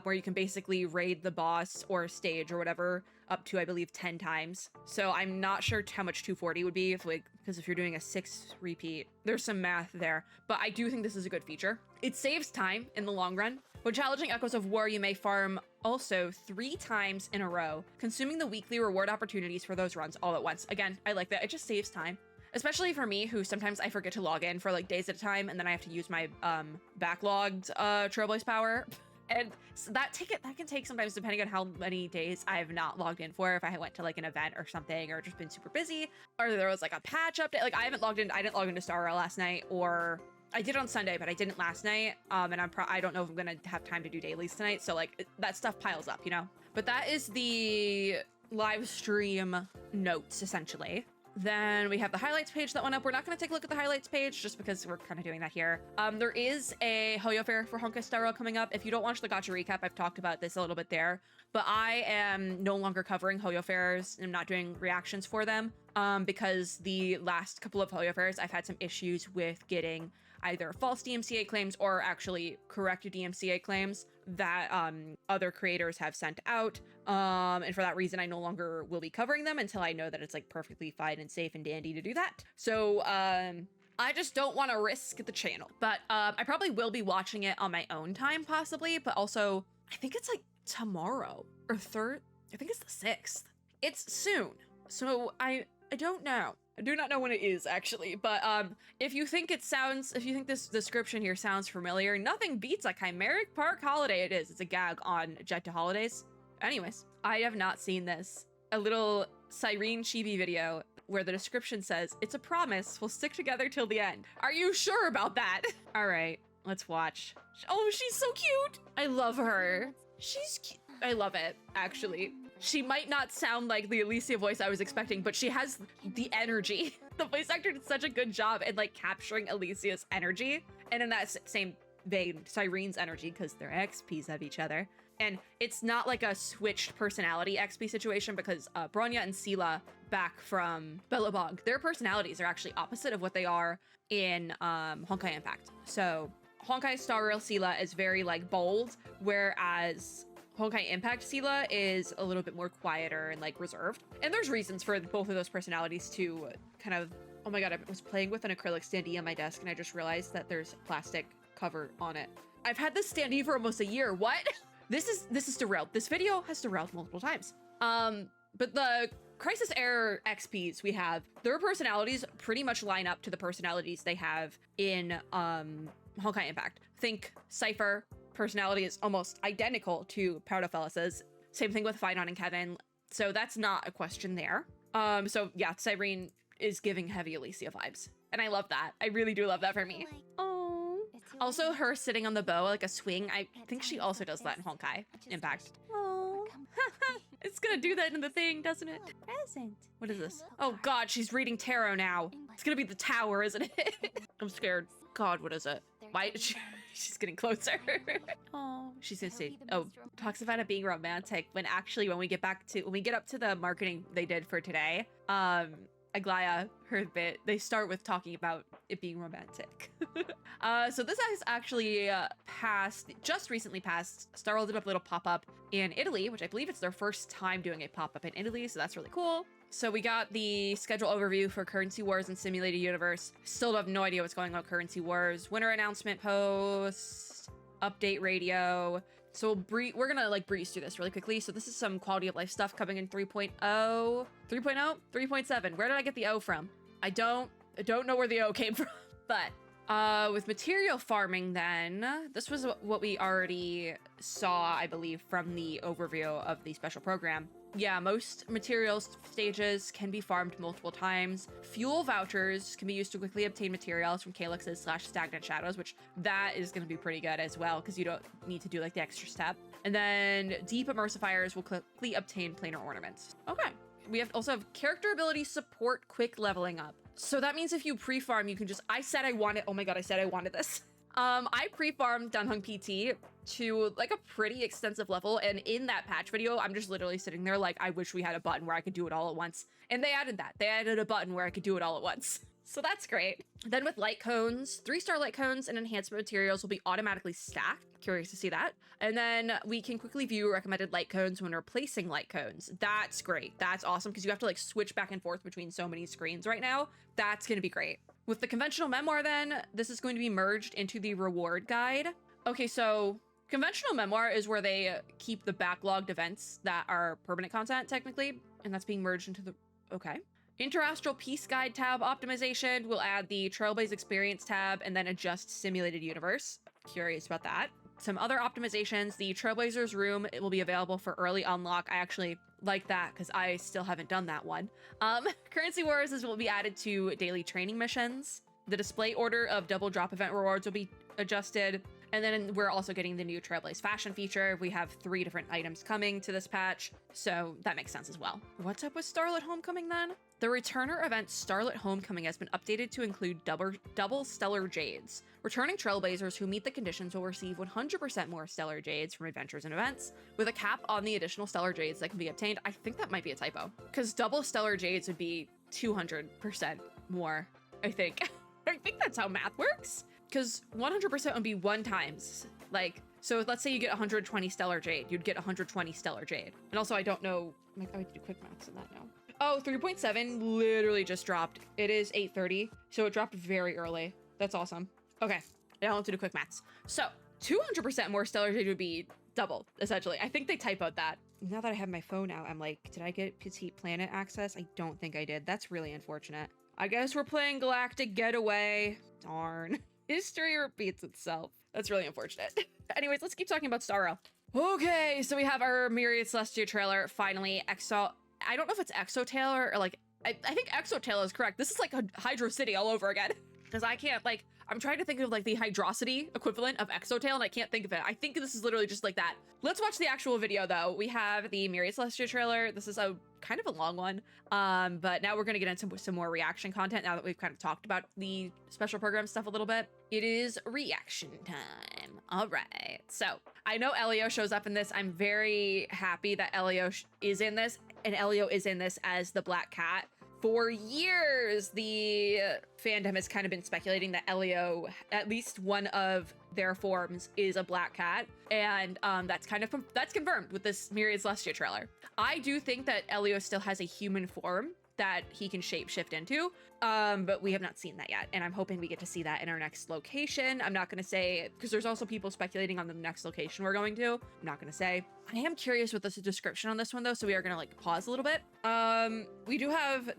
where you can basically raid the boss or stage or whatever up to, I believe, 10 times. So I'm not sure how much 240 would be, because if you're doing a 6 repeat, there's some math there. But I do think this is a good feature. It saves time in the long run. When challenging Echoes of War, you may farm also 3 times in a row, consuming the weekly reward opportunities for those runs all at once. Again, I like that. It just saves time. Especially for me, who sometimes I forget to log in for like days at a time, and then I have to use my backlogged Trailblaze power. And so that can take sometimes, depending on how many days I have not logged in for, if I went to like an event or something, or just been super busy, or there was like a patch update. Like I didn't log into Star Rail last night, or I did on Sunday, but I didn't last night. And I don't know if I'm gonna have time to do dailies tonight. So like that stuff piles up, you know? But that is the live stream notes, essentially. Then we have the highlights page that went up. We're not going to take a look at the highlights page just because we're kind of doing that here. There is a HoYo Fair for Honkai Star Rail coming up. If you don't watch the gacha recap, I've talked about this a little bit there, but I am no longer covering HoYo Fairs and I'm not doing reactions for them because the last couple of HoYo Fairs, I've had some issues with getting either false DMCA claims or actually correct DMCA claims that other creators have sent out. And for that reason, I no longer will be covering them until I know that it's like perfectly fine and safe and dandy to do that. So I just don't want to risk the channel. But I probably will be watching it on my own time possibly, but also I think it's like tomorrow or third. I think it's the 6th. It's soon. So I don't know. I do not know when it is actually, but if you think this description here sounds familiar, nothing beats a chimeric park holiday it is. It's a gag on Jet to Holidays. Anyways, I have not seen this. A little Cyrene chibi video where the description says, "It's a promise, we'll stick together till the end." Are you sure about that? All right, let's watch. Oh, she's so cute. I love her. She's cute. I love it, actually. She might not sound like the Alicia voice I was expecting, but she has the energy. The voice actor did such a good job in like capturing Alicia's energy. And in that same vein, Cyrene's energy, because they're XPs of each other. And it's not like a switched personality XP situation because Bronya and Sela back from Bellabog, their personalities are actually opposite of what they are in Honkai Impact. So Honkai Star Rail Sela is very like bold, whereas Honkai Impact Sela is a little bit more quieter and like reserved. And there's reasons for both of those personalities to kind of, oh my god, I was playing with an acrylic standee on my desk and I just realized that there's plastic cover on it. I've had this standee for almost a year. What? This is derailed. This video has derailed multiple times. But the Crisis Era XPs we have, their personalities pretty much line up to the personalities they have in Honkai Impact. Think Cypher. Personality is almost identical to Protofelis's. Same thing with Phynon and Kevin. So that's not a question there. So yeah, Cyrene is giving heavy Alicia vibes. And I love that. I really do love that for me. Oh. Also her sitting on the bow like a swing. I think she also does that in Honkai Impact. Oh. It's gonna do that in the thing, doesn't it? Present. What is this? Oh god, she's reading tarot now. It's gonna be the tower, isn't it? I'm scared. God, what is it? Why? She's getting closer. Oh, she's gonna say, oh, talks about it being romantic when actually when we get up to the marketing they did for today, Aglaya, her bit, they start with talking about it being romantic. So this has actually just recently passed. Star World did a little pop-up in Italy, which I believe it's their first time doing a pop-up in Italy, so that's really cool. So we got the schedule overview for Currency Wars and Simulated Universe. Still have no idea what's going on with Currency Wars. Winter announcement post, update radio. So we're gonna like breeze through this really quickly. So this is some quality of life stuff coming in 3.0, 3.0, 3.7. Where did I get the O from? I don't know where the O came from. But with material farming then, this was what we already saw, I believe, from the overview of the special program. Yeah, most materials stages can be farmed multiple times. Fuel vouchers can be used to quickly obtain materials from calyxes / stagnant shadows, which that is going to be pretty good as well because you don't need to do like the extra step. And then deep immersifiers will quickly obtain planar ornaments. Okay. We also have character ability support quick leveling up. So that means if you pre-farm, you can just, I said I wanted this. I pre-farmed Dunhung PT to like a pretty extensive level, and in that patch video I'm just literally sitting there like I wish we had a button where I could do it all at once, and they added a button where I could do it all at once, so that's great. Then with light cones, 3-star light cones and enhancement materials will be automatically stacked. Curious to see that. And then we can quickly view recommended light cones when replacing light cones. That's great. That's awesome because you have to like switch back and forth between so many screens right now. That's gonna be great. With the conventional memoir then, this is going to be merged into the reward guide. Okay, so conventional memoir is where they keep the backlogged events that are permanent content technically, and that's being merged into the, okay. Interastral Peace Guide tab optimization will add the Trailblaze Experience tab and then adjust Simulated Universe. Curious about that. Some other optimizations, the Trailblazers room, it will be available for early unlock. I actually like that because I still haven't done that one. Currency Wars will be added to daily training missions. The display order of double drop event rewards will be adjusted. And then we're also getting the new Trailblaze fashion feature. We have 3 different items coming to this patch, so that makes sense as well. What's up with Starlit Homecoming then? The returner event Starlit Homecoming has been updated to include double stellar jades. Returning Trailblazers who meet the conditions will receive 100% more stellar jades from adventures and events, with a cap on the additional stellar jades that can be obtained. I think that might be a typo, because double stellar jades would be 200% more, I think. I think that's how math works. because 100% would be 1 times. Like, so let's say you get 120 stellar jade, you'd get 120 stellar jade. And also I don't know, like, I have to do quick maths on that now. Oh, 3.7 literally just dropped. It is 8:30, so it dropped very early. That's awesome. Okay, now I'll have to do quick maths. So 200% more stellar jade would be double, essentially. I think they typoed that. Now that I have my phone out, I'm like, did I get Petite Planet access? I don't think I did. That's really unfortunate. I guess we're playing Galactic Getaway. Darn. History repeats itself. That's really unfortunate. Anyways, let's keep talking about Starro. Okay, so we have our Myriad Celestia trailer. Finally, I don't know if it's Exotail or like, I think Exotail is correct. This is like a Hydro City all over again. Because I can't, like, I'm trying to think of like the Hydrosity equivalent of Exotail and I can't think of it. I think this is literally just like that. Let's watch the actual video though. We have the Myriad Celestia trailer. This is a kind of a long one. But now we're gonna get into some more reaction content now that we've kind of talked about the special program stuff a little bit. It is reaction time. All right. So I know Elio shows up in this. I'm very happy that Elio is in this, and Elio is in this as the Black Cat. For years, the fandom has kind of been speculating that Elio, at least one of their forms, is a black cat, and that's confirmed with this Myriad Celestia trailer. I do think that Elio still has a human form that he can shapeshift into, but we have not seen that yet, and I'm hoping we get to see that in our next location. I'm not going to say, because there's also people speculating on the next location we're going to. I'm not going to say. I am curious with the description on this one though, so we are going to like pause a little bit. We do have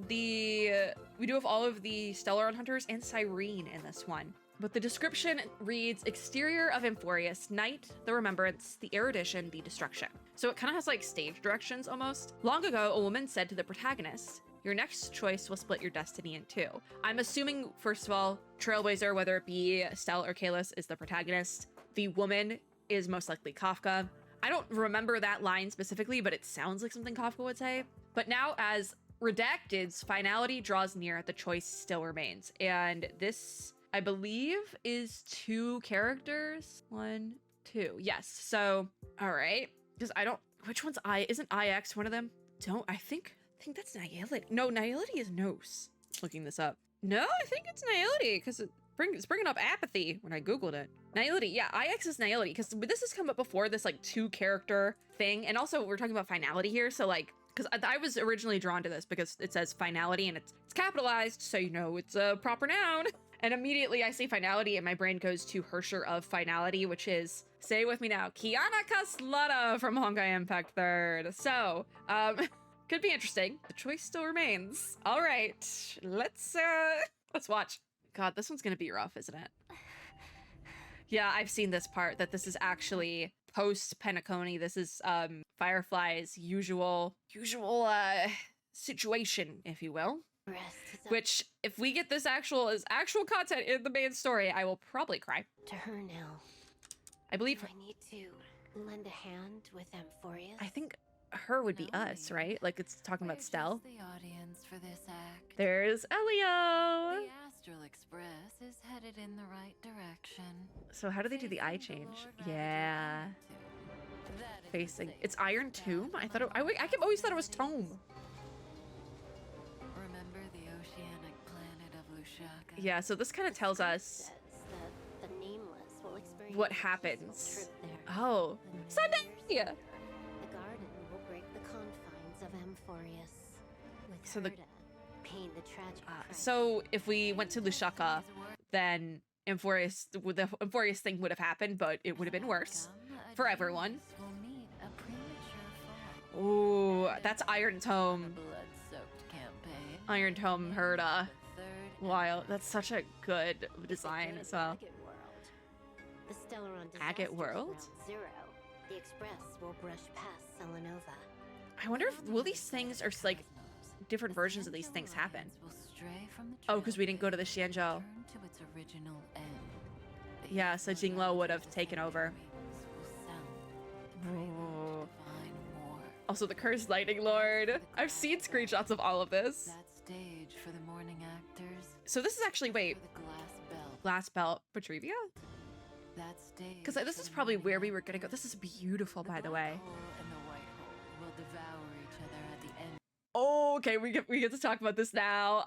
all of the Stellar Hunters and Cyrene in this one. But the description reads, exterior of Amphorius, night, the remembrance, the erudition, the destruction. So it kind of has like stage directions almost. Long ago, a woman said to the protagonist, your next choice will split your destiny in two. I'm assuming, first of all, Trailblazer, whether it be Stell or Kalis, is the protagonist. The woman is most likely Kafka. I don't remember that line specifically, but it sounds like something Kafka would say. But now as Redacted's finality draws near, the choice still remains. And this, I believe, is 2 characters. 1, 2. Yes. So, all right. Because I don't, which one's isn't IX one of them? I think that's Nihility. No, Nihility is Nos. Looking this up. No, I think it's Nihility because it's bringing up apathy when I Googled it. Nihility, yeah, IX is Nihility because this has come up before, this like 2 character thing. And also we're talking about finality here. So like, because I was originally drawn to this because it says finality and it's capitalized. So you know it's a proper noun. And immediately I see finality and my brain goes to Hersher of Finality, which is, say it with me now, Kiana Kaslana from Honkai Impact 3rd. So, could be interesting. The choice still remains. All right, let's watch. God, this one's gonna be rough, isn't it? Yeah, I've seen this part, that this is actually post Penacony. This is Firefly's usual situation, if you will. Which, if we get this actual content in the main story, I will probably cry. To her now. I believe. I need to lend a hand with Amphorius. I think her would be us, right? Like it's talking about Stell. The audience for this act. There's Elio. The Astral Express is headed in the right direction. So how do they do the eye change? Yeah. Facing. It's Iron Tomb? I always thought it was Tome. Remember the oceanic planet of Lushaka? Yeah, so this kind of tells us The nameless will experience what a happens. trip there. Oh. Sunday! Yeah. The garden will break the confines of Amphorius. With So her the- to paint the tragic price. So if we went to Lushaka, then the Amphorius thing would have happened, but it would have been worse for everyone. Will meet a premature fall. Ooh, that's Iron Tome. Blood-soaked campaign. Iron Tome heard The third wild. That's such a good design as well. Agate World. The Stellaron Agate disasters World? around Zero. The Express will brush past Selenova. I wonder if will these things or like different versions of these things happen. Oh, because we didn't go to the Xianzhou. Yeah, so Jinglo would have taken over. Oh. Also, the Cursed Lightning Lord. I've seen screenshots of all of this. That stage for the morning actors. So this is actually, wait, For the glass belt. Glass Belt, Petrivia? That stage. Because this is for the probably morning where we were actors. gonna go. This is beautiful, by the black way. hole and the white hole will devour each other at the end. Oh, okay, we get to talk about this now.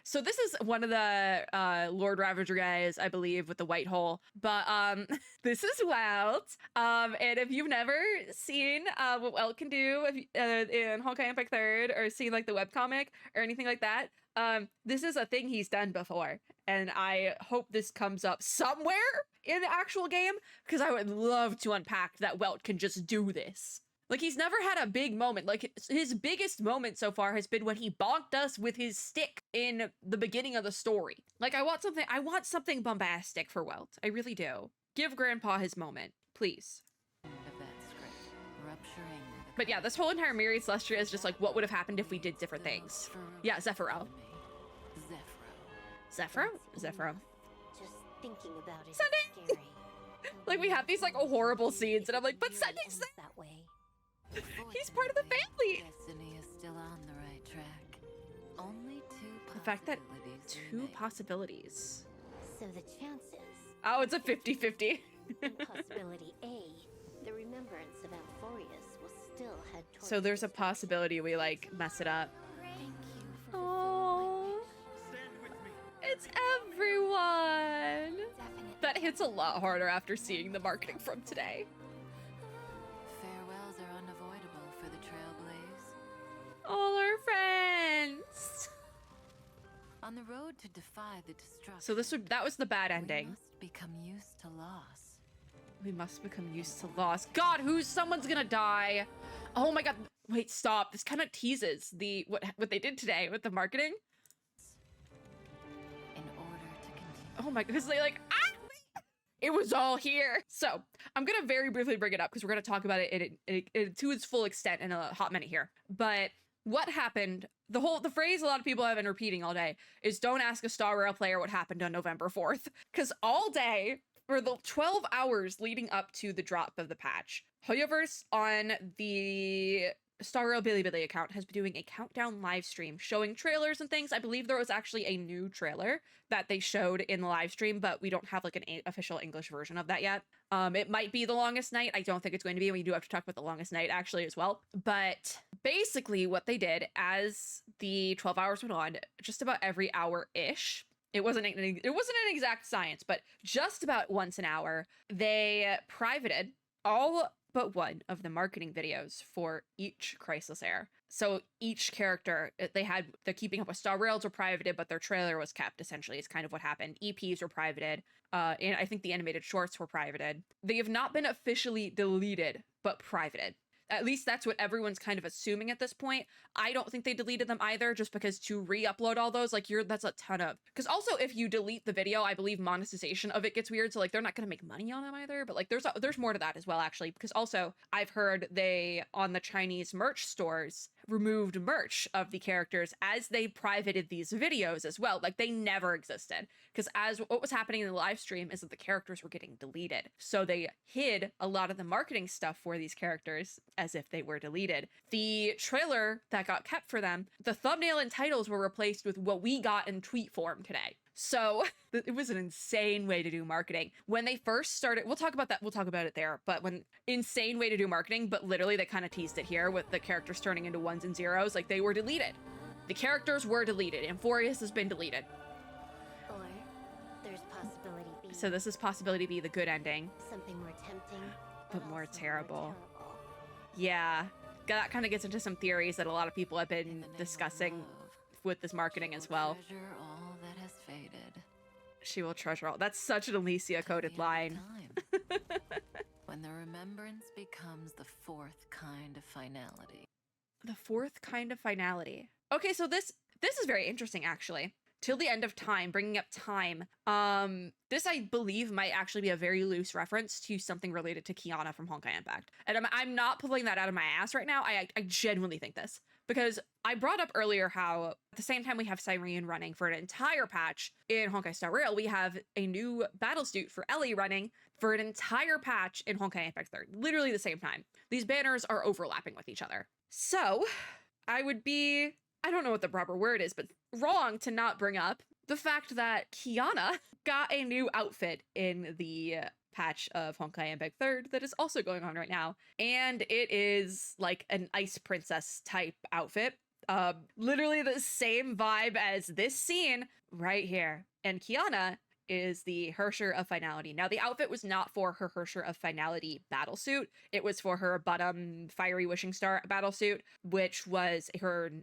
So this is one of the Lord Ravager guys, I believe, with the white hole. But this is Welt. And if you've never seen what Welt can do in Honkai Impact 3rd, or seen like the webcomic or anything like that, this is a thing he's done before. And I hope this comes up somewhere in the actual game, because I would love to unpack that Welt can just do this. Like, he's never had a big moment. Like, his biggest moment so far has been when he bonked us with his stick in the beginning of the story. Like, I want something bombastic for Welt. I really do. Give Grandpa his moment, please. But yeah, this whole entire Myriad Celestia is just like, what would have happened if we did different things? Yeah, Zephyro. Zephyro? Zephyro. Just thinking about it is Sunday! scary. Like, we have these like horrible scenes, and I'm like, but Sunday's Ends that way. he's part of the family. Destiny is still on the right track. Only The fact that possibilities two remain. possibilities. So the chances. Oh, it's a 50-50. In possibility A, the remembrance of Amphorius will still head towards. So there's a destruction. possibility we like mess it up. Thank you for Oh, Stand with me. it's everyone. definite. That hits a lot harder after seeing the marketing from today. Farewells are unavoidable for the Trailblaze. All our friends. On the road to defy the destruction. So that was the bad we ending. must become used to loss. We must become used to loss. God, someone's gonna die. Oh my God. Wait, stop. This kind of teases what they did today with the marketing. In order to continue. Oh my, because they like, it was all here. So I'm gonna very briefly bring it up because we're gonna talk about it to its full extent in a hot minute here. But what happened, the phrase a lot of people have been repeating all day is, don't ask a Star Rail player what happened on November 4th. Because all day, for the 12 hours leading up to the drop of the patch, HoYoverse on the Star Rail Bilibili account has been doing a countdown live stream showing trailers and things. I believe there was actually a new trailer that they showed in the live stream, but we don't have like an official English version of that yet. It might be The Longest Night. I don't think it's going to be. We do have to talk about The Longest Night actually as well. But basically what they did as the 12 hours went on, just about every hour-ish, it wasn't an exact science, but just about once an hour, they privated all but one of the marketing videos for each Crisis Heir. So each character, they had the Keeping Up with Star Rails were privated, but their trailer was kept, essentially, is kind of what happened. EPs were privated, and I think the animated shorts were privated. They have not been officially deleted, but privated. At least that's what everyone's kind of assuming at this point. I don't think they deleted them either, just because to re-upload all those, like, that's a ton of... Because also, if you delete the video, I believe monetization of it gets weird, so, like, they're not going to make money on them either. But, like, there's more to that as well, actually. Because also, I've heard they, on the Chinese merch stores, removed merch of the characters as they privated these videos as well. Like, they never existed. Because as what was happening in the live stream is that the characters were getting deleted. So they hid a lot of the marketing stuff for these characters as if they were deleted. The trailer that got kept for them, the thumbnail and titles were replaced with what we got in tweet form today. So it was an insane way to do marketing. When they first started, we'll talk about that. We'll talk about it there. But insane way to do marketing, but literally they kind of teased it here with the characters turning into ones and zeros. Like, they were deleted. The characters were deleted. Amphorius has been deleted. Or there's possibility B. So this is possibility B, the good ending. Something more tempting, But more also terrible. Yeah. That kind of gets into some theories that a lot of people have In been the name of discussing love, with this marketing she as will well. treasure all that has faded. She will treasure all. That's such an Alicia coded Till the end line. of time, when the remembrance becomes the fourth kind of finality. The fourth kind of finality. Okay, so this is very interesting, actually. Till the end of time, bringing up time. This, I believe, might actually be a very loose reference to something related to Kiana from Honkai Impact. And I'm not pulling that out of my ass right now. I genuinely think this. Because I brought up earlier how at the same time we have Cyrene running for an entire patch in Honkai Star Rail, we have a new battle suit for Ellie running for an entire patch in Honkai Impact 3rd. Literally the same time. These banners are overlapping with each other. So, I would be... I don't know what the proper word is, but wrong to not bring up the fact that Kiana got a new outfit in the patch of Honkai Impact 3rd that is also going on right now. And it is like an ice princess type outfit. Literally the same vibe as this scene right here. And Kiana is the Hersher of Finality. Now, the outfit was not for her Hersher of Finality battlesuit. It was for her bottom Fiery Wishing Star battlesuit, which was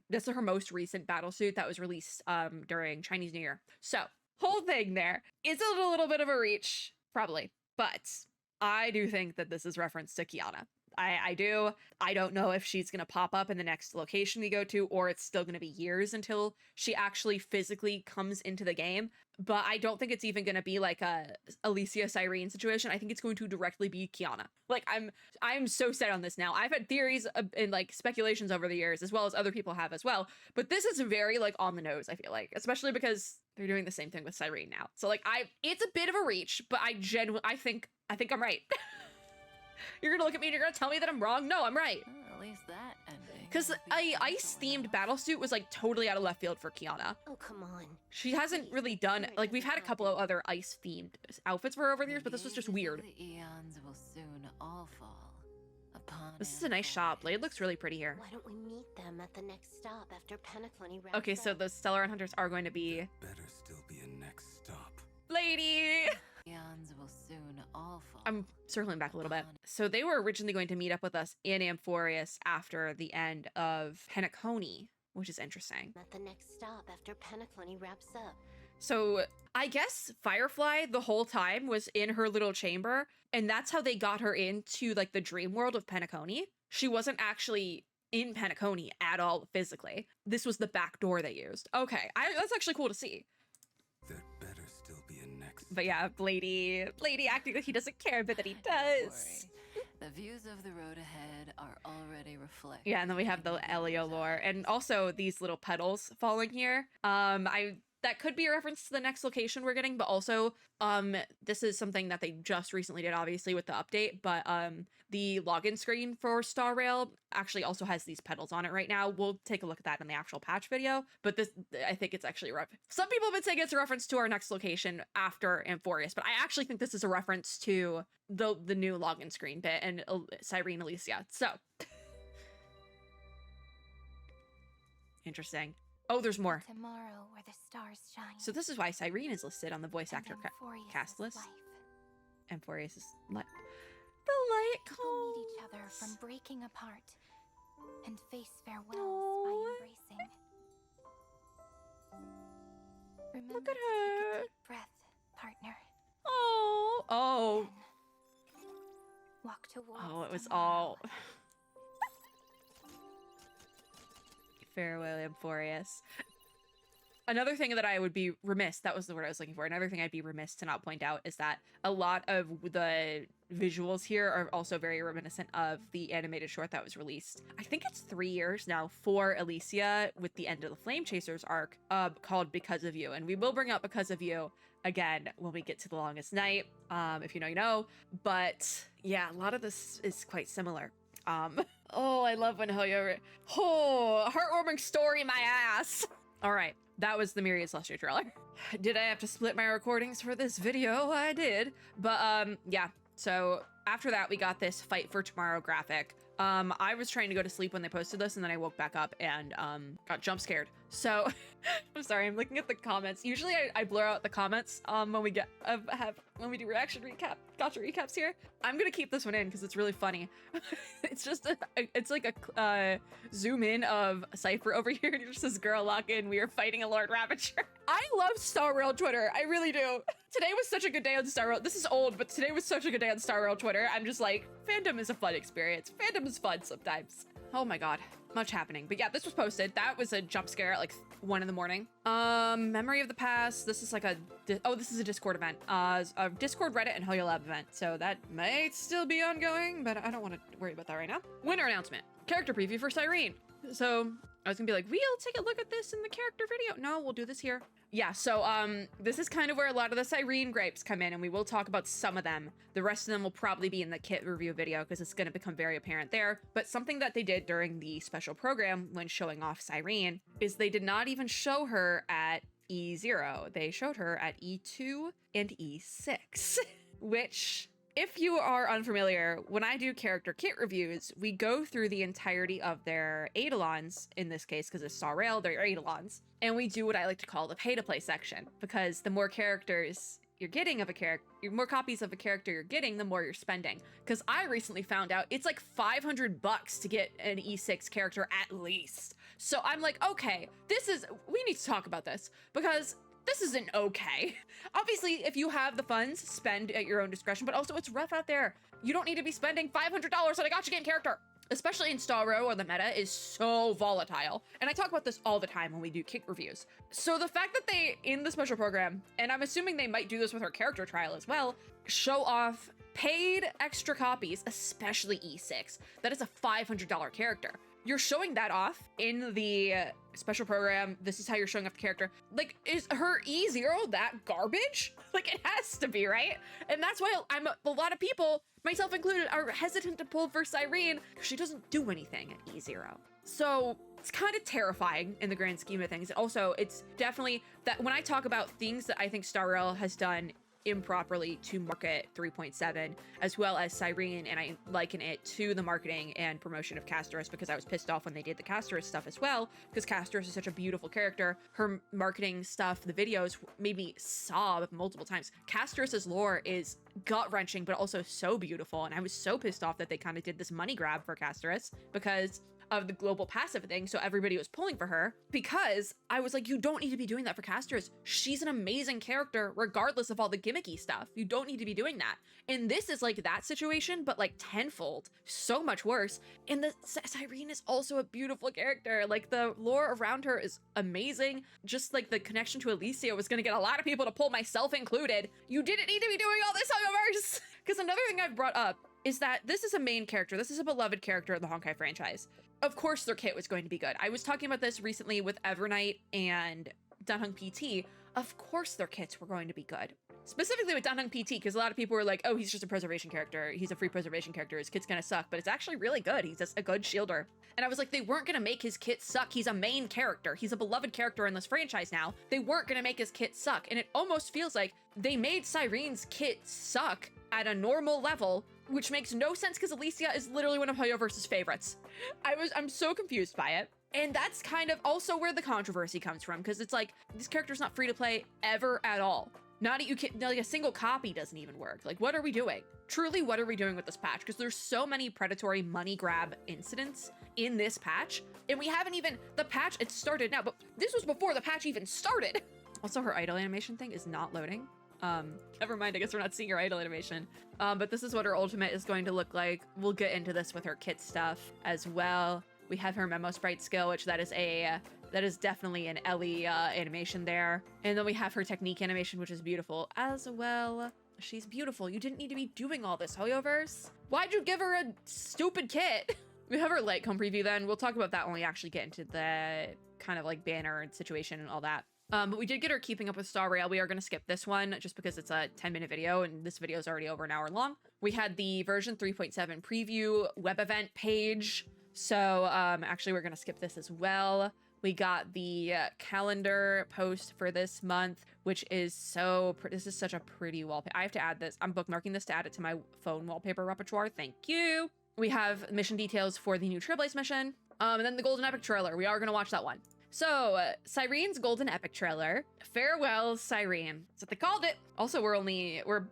this is her most recent battlesuit that was released during Chinese New Year. So, whole thing there is a little bit of a reach, probably, but I do think that this is reference to Kiana. I do. I don't know if she's going to pop up in the next location we go to, or it's still going to be years until she actually physically comes into the game. But I don't think it's even going to be like a Alicia Cyrene situation. I think it's going to directly be Kiana. Like, I'm so set on this now. I've had theories and like speculations over the years, as well as other people have as well. But this is very like on the nose, I feel like, especially because they're doing the same thing with Cyrene now. So like it's a bit of a reach, but I think I'm right. You're gonna look at me and you're gonna tell me that I'm wrong? No, I'm right. At least that ending. Because a ice-themed battlesuit was like totally out of left field for Kiana. Oh, come on. She hasn't really done, like, we've had a couple of other ice-themed outfits for her over the years, but this was just weird. The eons will soon all fall upon This is a nice shop. Like, it looks really pretty here. Why don't we meet them at the next stop after Penaclony wraps Okay, so up? the Stellar Hunters are going to be Better still be a next stop. Lady. Eons will soon all fall. I'm circling back a little bit. So they were originally going to meet up with us in Amphorius after the end of Penacony, which is interesting. At the next stop after Penacony wraps up. So I guess Firefly the whole time was in her little chamber, and that's how they got her into like the dream world of Penacony. She wasn't actually in Penacony at all physically. This was the back door they used. Okay, that's actually cool to see. There better still be a next. But yeah, Blady acting like he doesn't care, but that he Don't does. worry. The views of the road ahead are already reflected. Yeah, and then we have the Elio lore, and also these little petals falling here. That could be a reference to the next location we're getting, but also, this is something that they just recently did, obviously, with the update, but, the login screen for Star Rail actually also has these petals on it right now. We'll take a look at that in the actual patch video, but this, I think it's actually some people have been saying it's a reference to our next location after Amphorius, but I actually think this is a reference to the new login screen bit and Cyrene Alicia, so. Interesting. Oh, there's more. Tomorrow where the stars shine. So this is why Cyrene is listed on the voice actor Amphorius' cast list. life. Amphorius is the light People meet each other calls. from breaking apart and face farewells Aw. by embracing. Remember Look at to take her. a deep breath, partner. Oh. Then walk towards Oh, it was tomorrow. all farewell, Amphorius. Another thing that I would be remiss, that was the word I was looking for, another thing I'd be remiss to not point out is that a lot of the visuals here are also very reminiscent of the animated short that was released. I think it's 3 years now for Alicia with the end of the Flame Chasers arc, called Because of You. And we will bring up Because of You again when we get to The Longest Night, if you know, you know. But yeah, a lot of this is quite similar. Oh, I love when heartwarming story, my ass. All right. That was the Myriad Celestial trailer. Did I have to split my recordings for this video? I did. But yeah, so after that we got this Fight for Tomorrow graphic. I was trying to go to sleep when they posted this, and then I woke back up and got jump scared. So I'm sorry, I'm looking at the comments. Usually I blur out the comments when we when we do reaction recap, gacha recaps here. I'm gonna keep this one in because it's really funny. It's just it's like a zoom in of Cypher over here, and just this girl lock in. We are fighting a Lord Ravager. I love Star Rail Twitter. I really do. Today was such a good day on Star Rail. This is old, but today was such a good day on Star Rail Twitter. I'm just like, fandom is a fun experience. Fandom is fun sometimes. Oh my god, much happening. But yeah, this was posted. That was a jump scare at like 1 in the morning. Memory of the past. This is like this is a Discord event. A Discord, Reddit, and HoYo Lab event. So that might still be ongoing, but I don't want to worry about that right now. Winner announcement. Character preview for Cyrene. So I was gonna be like, we'll take a look at this in the character video. No, we'll do this here. Yeah, so this is kind of where a lot of the Cyrene gripes come in, and we will talk about some of them. The rest of them will probably be in the kit review video because it's gonna become very apparent there. But something that they did during the special program when showing off Cyrene is they did not even show her at E0. They showed her at E2 and E6, which if you are unfamiliar, when I do character kit reviews, we go through the entirety of their Eidolons, in this case, because it's Star Rail, they're Eidolons, and we do what I like to call the pay-to-play section, because the more characters you're getting of a character, more copies of a character you're getting, the more you're spending. Because I recently found out it's like $500 to get an E6 character at least. So I'm like, okay, we need to talk about this, because this isn't okay. Obviously, if you have the funds, spend at your own discretion, but also it's rough out there. You don't need to be spending $500 on a gacha game character, especially in Star Rail, where the meta is so volatile. And I talk about this all the time when we do kit reviews. So the fact that they, in the special program, and I'm assuming they might do this with her character trial as well, show off paid extra copies, especially E6, that is a $500 character. You're showing that off in the special program. This is how you're showing off the character. Like, is her E0 that garbage? Like, it has to be, right? And that's why a lot of people, myself included, are hesitant to pull for Cyrene, because she doesn't do anything at E0. So it's kind of terrifying in the grand scheme of things. Also, it's definitely that when I talk about things that I think Star Rail has done improperly to market 3.7 as well as Cyrene, and I liken it to the marketing and promotion of Casterus, because I was pissed off when they did the Casterus stuff as well, because Casterus is such a beautiful character. Her marketing stuff, the videos, made me sob multiple times. Casterus's lore is gut-wrenching but also so beautiful, and I was so pissed off that they kind of did this money grab for Casterus because of the global passive thing, so everybody was pulling for her, because I was like, you don't need to be doing that for Casterus. She's an amazing character regardless of all the gimmicky stuff. You don't need to be doing that. And this is like that situation, but like tenfold, so much worse. And the Cyrene is also a beautiful character. Like, the lore around her is amazing. Just like the connection to Alicia was gonna get a lot of people to pull, myself included. You didn't need to be doing all this, HoYoverse! Because another thing I've brought up is that this is a main character. This is a beloved character in the Honkai franchise. Of course their kit was going to be good. I was talking about this recently with Evernight and Danheng PT. Of course their kits were going to be good. Specifically with Danheng PT, because a lot of people were like, oh, he's just a preservation character. He's a free preservation character. His kit's gonna suck, but it's actually really good. He's just a good shielder. And I was like, they weren't gonna make his kit suck. He's a main character. He's a beloved character in this franchise now. They weren't gonna make his kit suck. And it almost feels like they made Cyrene's kit suck at a normal level, which makes no sense because Alicia is literally one of HoYoverse's favorites. I'm so confused by it. And that's kind of also where the controversy comes from, because it's like, this character's not free to play ever at all. Like a single copy doesn't even work. Like, what are we doing? Truly, what are we doing with this patch? Because there's so many predatory money grab incidents in this patch, and we haven't even, the patch, it started now, but this was before the patch even started. Also, her idle animation thing is not loading. Never mind, I guess we're not seeing her idle animation. But this is what her ultimate is going to look like. We'll get into this with her kit stuff as well. We have her memo sprite skill, which that is definitely an Ellie animation there. And then we have her technique animation, which is beautiful as well. She's beautiful. You didn't need to be doing all this, HoYoverse. Why'd you give her a stupid kit? We have her Lightcomb preview then. We'll talk about that when we actually get into the kind of like banner and situation and all that. But we did get her Keeping Up with Star Rail. We are going to skip this one just because it's a 10-minute video and this video is already over an hour long. We had the version 3.7 preview web event page. So actually we're going to skip this as well. We got the calendar post for this month, which is so pretty. This is such a pretty wallpaper. I have to add this. I'm bookmarking this to add it to my phone wallpaper repertoire. Thank you. We have mission details for the new Trailblaze mission. And then the Golden Epic trailer. We are going to watch that one. So, Cyrene's Golden Epic trailer. Farewell, Cyrene. That's what they called it. Also, we're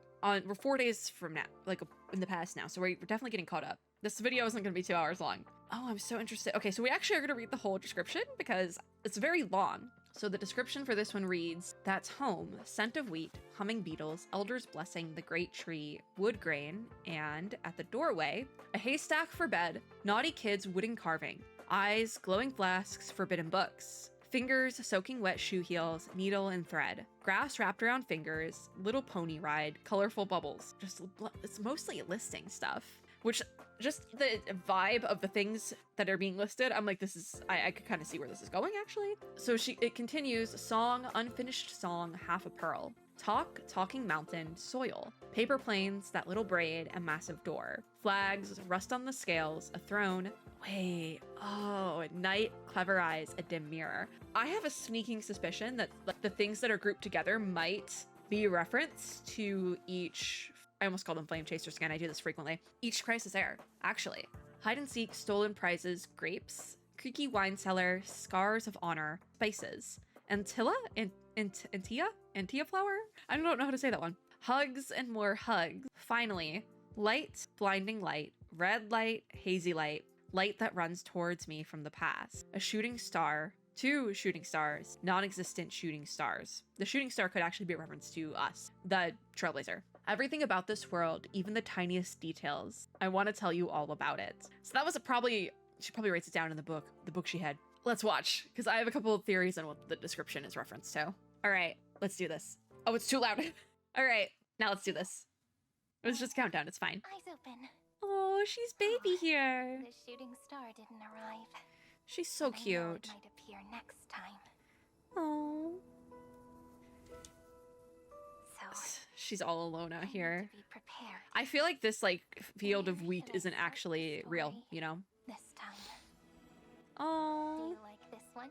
4 days from now, like in the past now. So we're definitely getting caught up. This video isn't going to be 2 hours long. Oh, I'm so interested. Okay, so we actually are going to read the whole description because it's very long. So the description for this one reads, that's home, scent of wheat, humming beetles, elders blessing the great tree, wood grain, and at the doorway, a haystack for bed, naughty kids wooden carving, eyes, glowing flasks, forbidden books, fingers soaking wet shoe heels, needle and thread, grass wrapped around fingers, little pony ride, colorful bubbles. It's mostly listing stuff, which just the vibe of the things that are being listed, I'm like, I could kind of see where this is going actually. So it continues, song, unfinished song, half a pearl. Talk, talking mountain, soil, paper planes, that little braid, a massive door, flags, rust on the scales, a throne, wait, oh, night, clever eyes, a dim mirror. I have a sneaking suspicion that the things that are grouped together might be reference to each I almost call them flame chasers again. I do this frequently. Each crisis heir, actually. Hide and seek, stolen prizes, grapes, creaky wine cellar, scars of honor, spices, Antilla? Antilla flower? I don't know how to say that one. Hugs and more hugs. Finally, light, blinding light, red light, hazy light, light that runs towards me from the past. A shooting star, 2 shooting stars, non-existent shooting stars. The shooting star could actually be a reference to us, the Trailblazer. Everything about this world, even the tiniest details. I want to tell you all about it. So that was she probably writes it down in the book she had. Let's watch, because I have a couple of theories on what the description is referenced to. All right, let's do this. Oh, it's too loud. All right, now let's do this. Let's just count down, it's fine. Eyes open. Oh, she's baby here. The shooting star didn't arrive. She's so but I know cute. it might appear next time. Oh. So She's all alone out I need here. to be prepared. I feel like this like field of Where wheat should I isn't start actually this real, story? you know? This time. Do Oh. you like this one?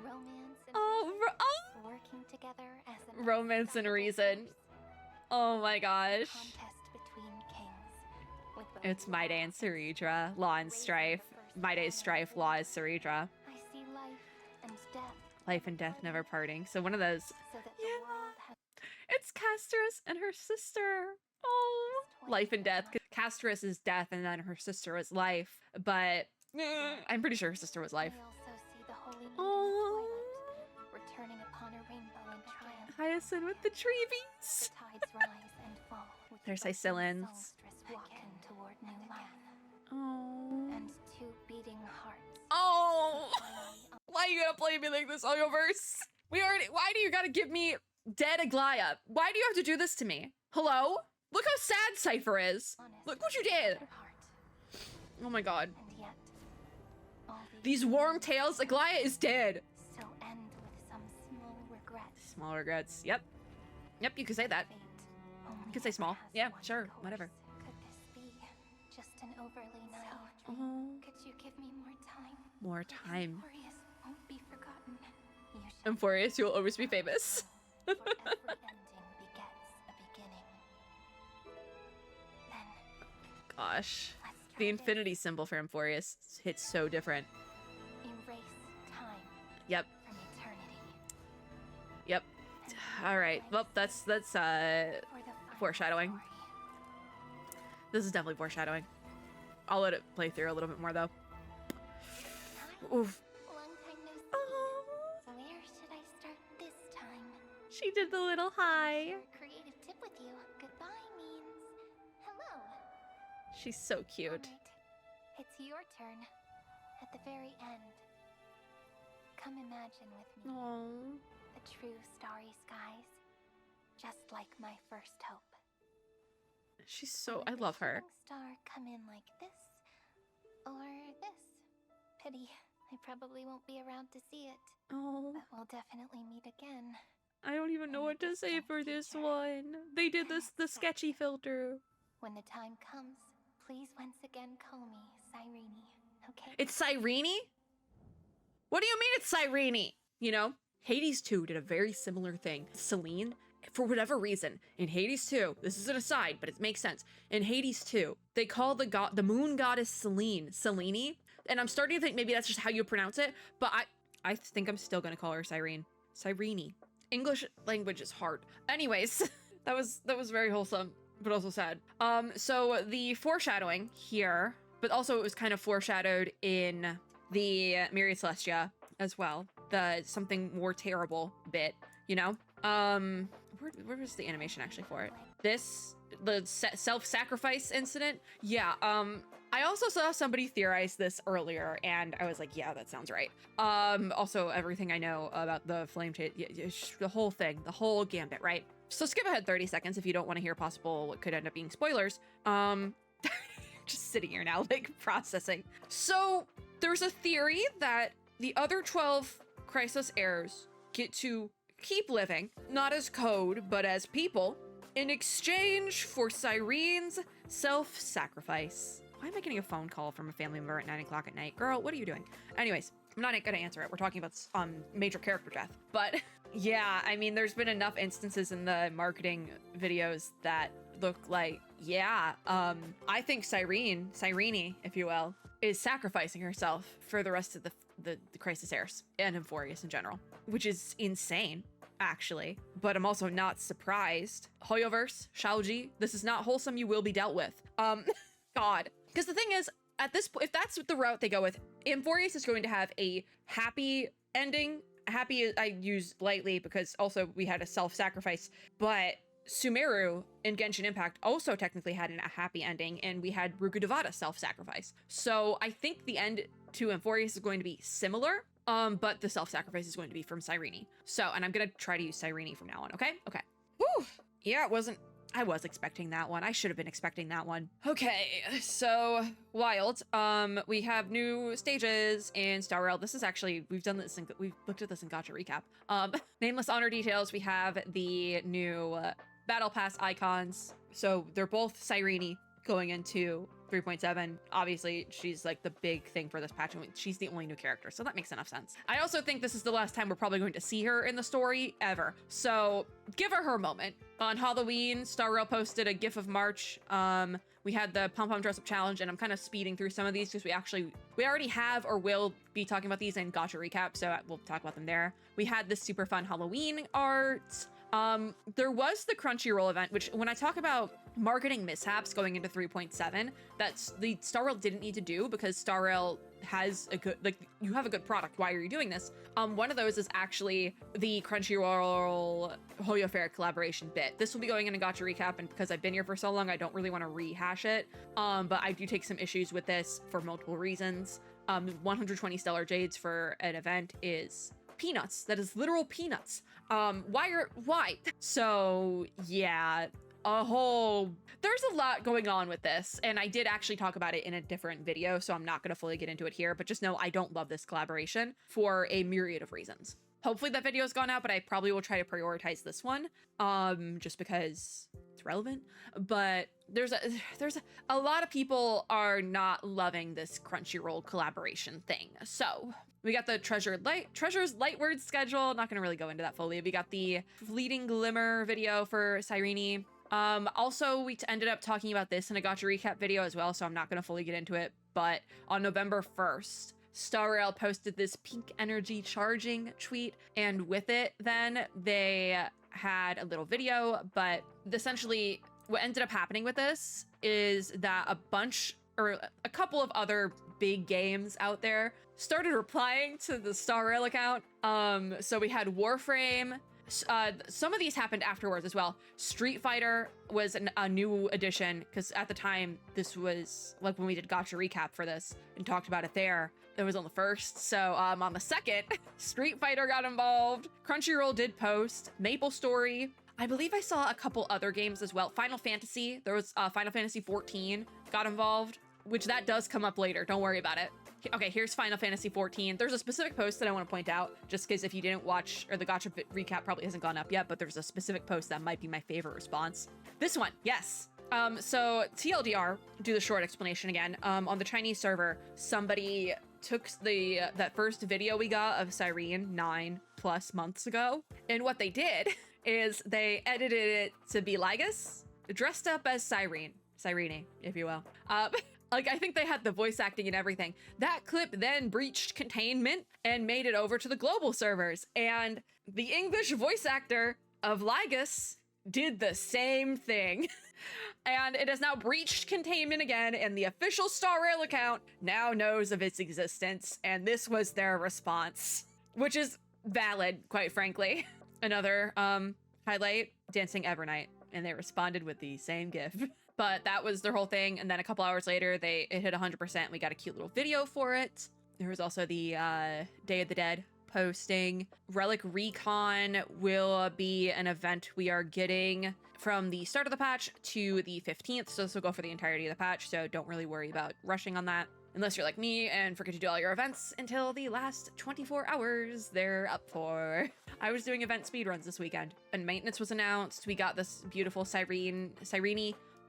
Romance and Oh, reason? Working together as an Romance and unstoppable reason. force. Oh my gosh. Contest between kings. With both It's My Day and law Ceridra. Law and Strife. My Day's Strife, Law is Ceridra. I see life and death. Life and death never parting. So one of those. So that the Yeah. world has It's Castris and her sister. Oh. Life and death. Castris is death and then her sister is life. But I'm pretty sure her sister was life. I also see the holy maiden Oh. of twilight, returning upon a rainbow in triumph. Hyacinth with the treebies. The tides rise and fall. With There's the Hycillans. songstress walking toward new life. Oh. And 2 beating hearts. Oh. Finally, Why you gotta play me like this, HoYoverse? Why do you gotta give me dead Aglaya? Why do you have to do this to me? Hello? Look how sad Cypher is. honest Look what you did. heart. Oh my god. And yet, all These warm tales, Aglaya is dead. so end with some small regrets. Small regrets. Yep. Yep, you could say that. Fate only You could say ever small. has Yeah, one sure, course. whatever. Could this be just an overly naive dream? Oh. Could you give me more time? More time. Glorious won't be forgotten. You shall Amphorius, you'll always be famous. know, for every ending begets a beginning. Then Gosh. let's The try infinity symbol for Amphorius hits so different. this. Erase time Yep. from eternity. Yep. And All right. place Well, that's for the final foreshadowing. story. This is definitely foreshadowing. I'll let it play through a little bit more though. Hi, Oof. long time no see. Oh, Where should I start this time? she did the little hi. Share a creative tip with you. Goodbye means hello. She's so cute. Alright, it's your turn. At the very end. Come imagine with me Oh. the true starry skies. Just like my first hope. She's so. Would I the love her. shooting star come in like this? Or this? Pity. I probably won't be around to see it. Oh. But we'll definitely meet again. I don't even know what to say for this one. They did the sketchy filter. When the time comes, please once again call me Cyrene, okay? It's Cyrene? What do you mean it's Cyrene? You know, Hades 2 did a very similar thing. Selene, for whatever reason, in Hades 2, this is an aside, but it makes sense. In Hades 2, they call the moon goddess Selene, and I'm starting to think maybe that's just how you pronounce it, but I think I'm still gonna call her Cyrene. Cyrene. English language is hard. Anyways, that was very wholesome, but also sad. So the foreshadowing here, but also it was kind of foreshadowed in the Myriad Celestia as well. The something more terrible bit, you know? Where was the animation actually for it? The self-sacrifice incident? Yeah, I also saw somebody theorize this earlier, and I was like, yeah, that sounds right. Also, everything I know about the flame chase, the whole thing, the whole gambit, right? So skip ahead 30 seconds if you don't want to hear possible what could end up being spoilers. Just sitting here now, like, processing. So, there's a theory that the other 12 Crisis heirs get to keep living, not as code, but as people, in exchange for Cyrene's self-sacrifice. Why am I getting a phone call from a family member at 9 o'clock at night? Girl, what are you doing? Anyways, I'm not gonna answer it. We're talking about major character death. But Yeah, I mean, there's been enough instances in the marketing videos that look like, yeah, I think Cyrene, if you will, is sacrificing herself for the rest of the Crisis Heirs and Euphorius in general, which is insane, actually. But I'm also not surprised. HoYoverse, Shaoji, this is not wholesome, you will be dealt with. God. Because the thing is, at this point, if that's the route they go with, Euphorius is going to have a happy ending. Happy I use lightly because also we had a self-sacrifice, but Sumeru in Genshin Impact also technically had a happy ending, and we had Rukudevada self-sacrifice. So I think the end to Euphorius is going to be similar, but the self-sacrifice is going to be from Cyrene. So, and I'm gonna try to use Cyrene from now on, okay? Okay. Whew. Yeah, I was expecting that one. I should have been expecting that one. Okay, so wild. We have new stages in Star Rail. This is actually, we've looked at this in Gacha Recap. Nameless Honor details. We have the new Battle Pass icons. So they're both Cyrene going into 3.7. Obviously, she's like the big thing for this patch, and she's the only new character, so that makes enough sense. I also think this is the last time we're probably going to see her in the story ever, so give her moment. On Halloween, Star Rail posted a GIF of March. We had the Pom Pom Dress Up Challenge, and I'm kind of speeding through some of these because we already have or will be talking about these in Gacha Recap, so we'll talk about them there. We had this super fun Halloween art. There was the Crunchyroll event, which when I talk about marketing mishaps going into 3.7, that's the Star Rail didn't need to do because Star Rail has a good, like, you have a good product. Why are you doing this? One of those is actually the Crunchyroll HoYoCreators collaboration bit. This will be going in a Gacha Recap, and because I've been here for so long, I don't really want to rehash it. But I do take some issues with this for multiple reasons. 120 Stellar Jades for an event is peanuts. That is literal peanuts. Why? So yeah, there's a lot going on with this, and I did actually talk about it in a different video, so I'm not going to fully get into it here, but just know I don't love this collaboration for a myriad of reasons. Hopefully that video's gone out, but I probably will try to prioritize this one, just because it's relevant. But there's a lot of people are not loving this Crunchyroll collaboration thing. So we got the Treasure's Lightward schedule. Not gonna really go into that fully. We got the Fleeting Glimmer video for Cyrene. Also, we ended up talking about this in a Gacha Recap video as well, so I'm not gonna fully get into it. But on November 1st, Star Rail posted this pink energy charging tweet, and with it, then they had a little video. But essentially, what ended up happening with this is that a couple of other big games out there started replying to the Star Rail account. So we had Warframe. Some of these happened afterwards as well. Street Fighter was a new addition, because at the time, this was like when we did Gacha Recap for this and talked about it there. It was on the 1st. So on the 2nd, Street Fighter got involved. Crunchyroll did post. Maple Story. I believe I saw a couple other games as well. Final Fantasy. There was Final Fantasy 14 got involved, which that does come up later. Don't worry about it. Okay, here's Final Fantasy 14. There's a specific post that I want to point out, just because if you didn't watch, or the Gacha Recap probably hasn't gone up yet, but there's a specific post that might be my favorite response. This one, yes. So TLDR, do the short explanation again. On the Chinese server, somebody took that first video we got of Cyrene 9+ months ago, and what they did is they edited it to be Lygus dressed up as Cyrene, if you will. Like, I think they had the voice acting and everything. That clip then breached containment and made it over to the global servers. And the English voice actor of Lygus did the same thing. And it has now breached containment again, and the official Star Rail account now knows of its existence. And this was their response, which is valid, quite frankly. Another highlight, Dancing Evernight. And they responded with the same GIF. But that was their whole thing, and then a couple hours later, it hit 100%. We got a cute little video for it. There was also the Day of the Dead posting. Relic Recon will be an event we are getting from the start of the patch to the 15th, so this will go for the entirety of the patch, so don't really worry about rushing on that. Unless you're like me and forget to do all your events until the last 24 hours they're up for. I was doing event speedruns this weekend, and maintenance was announced. We got this beautiful Cyrene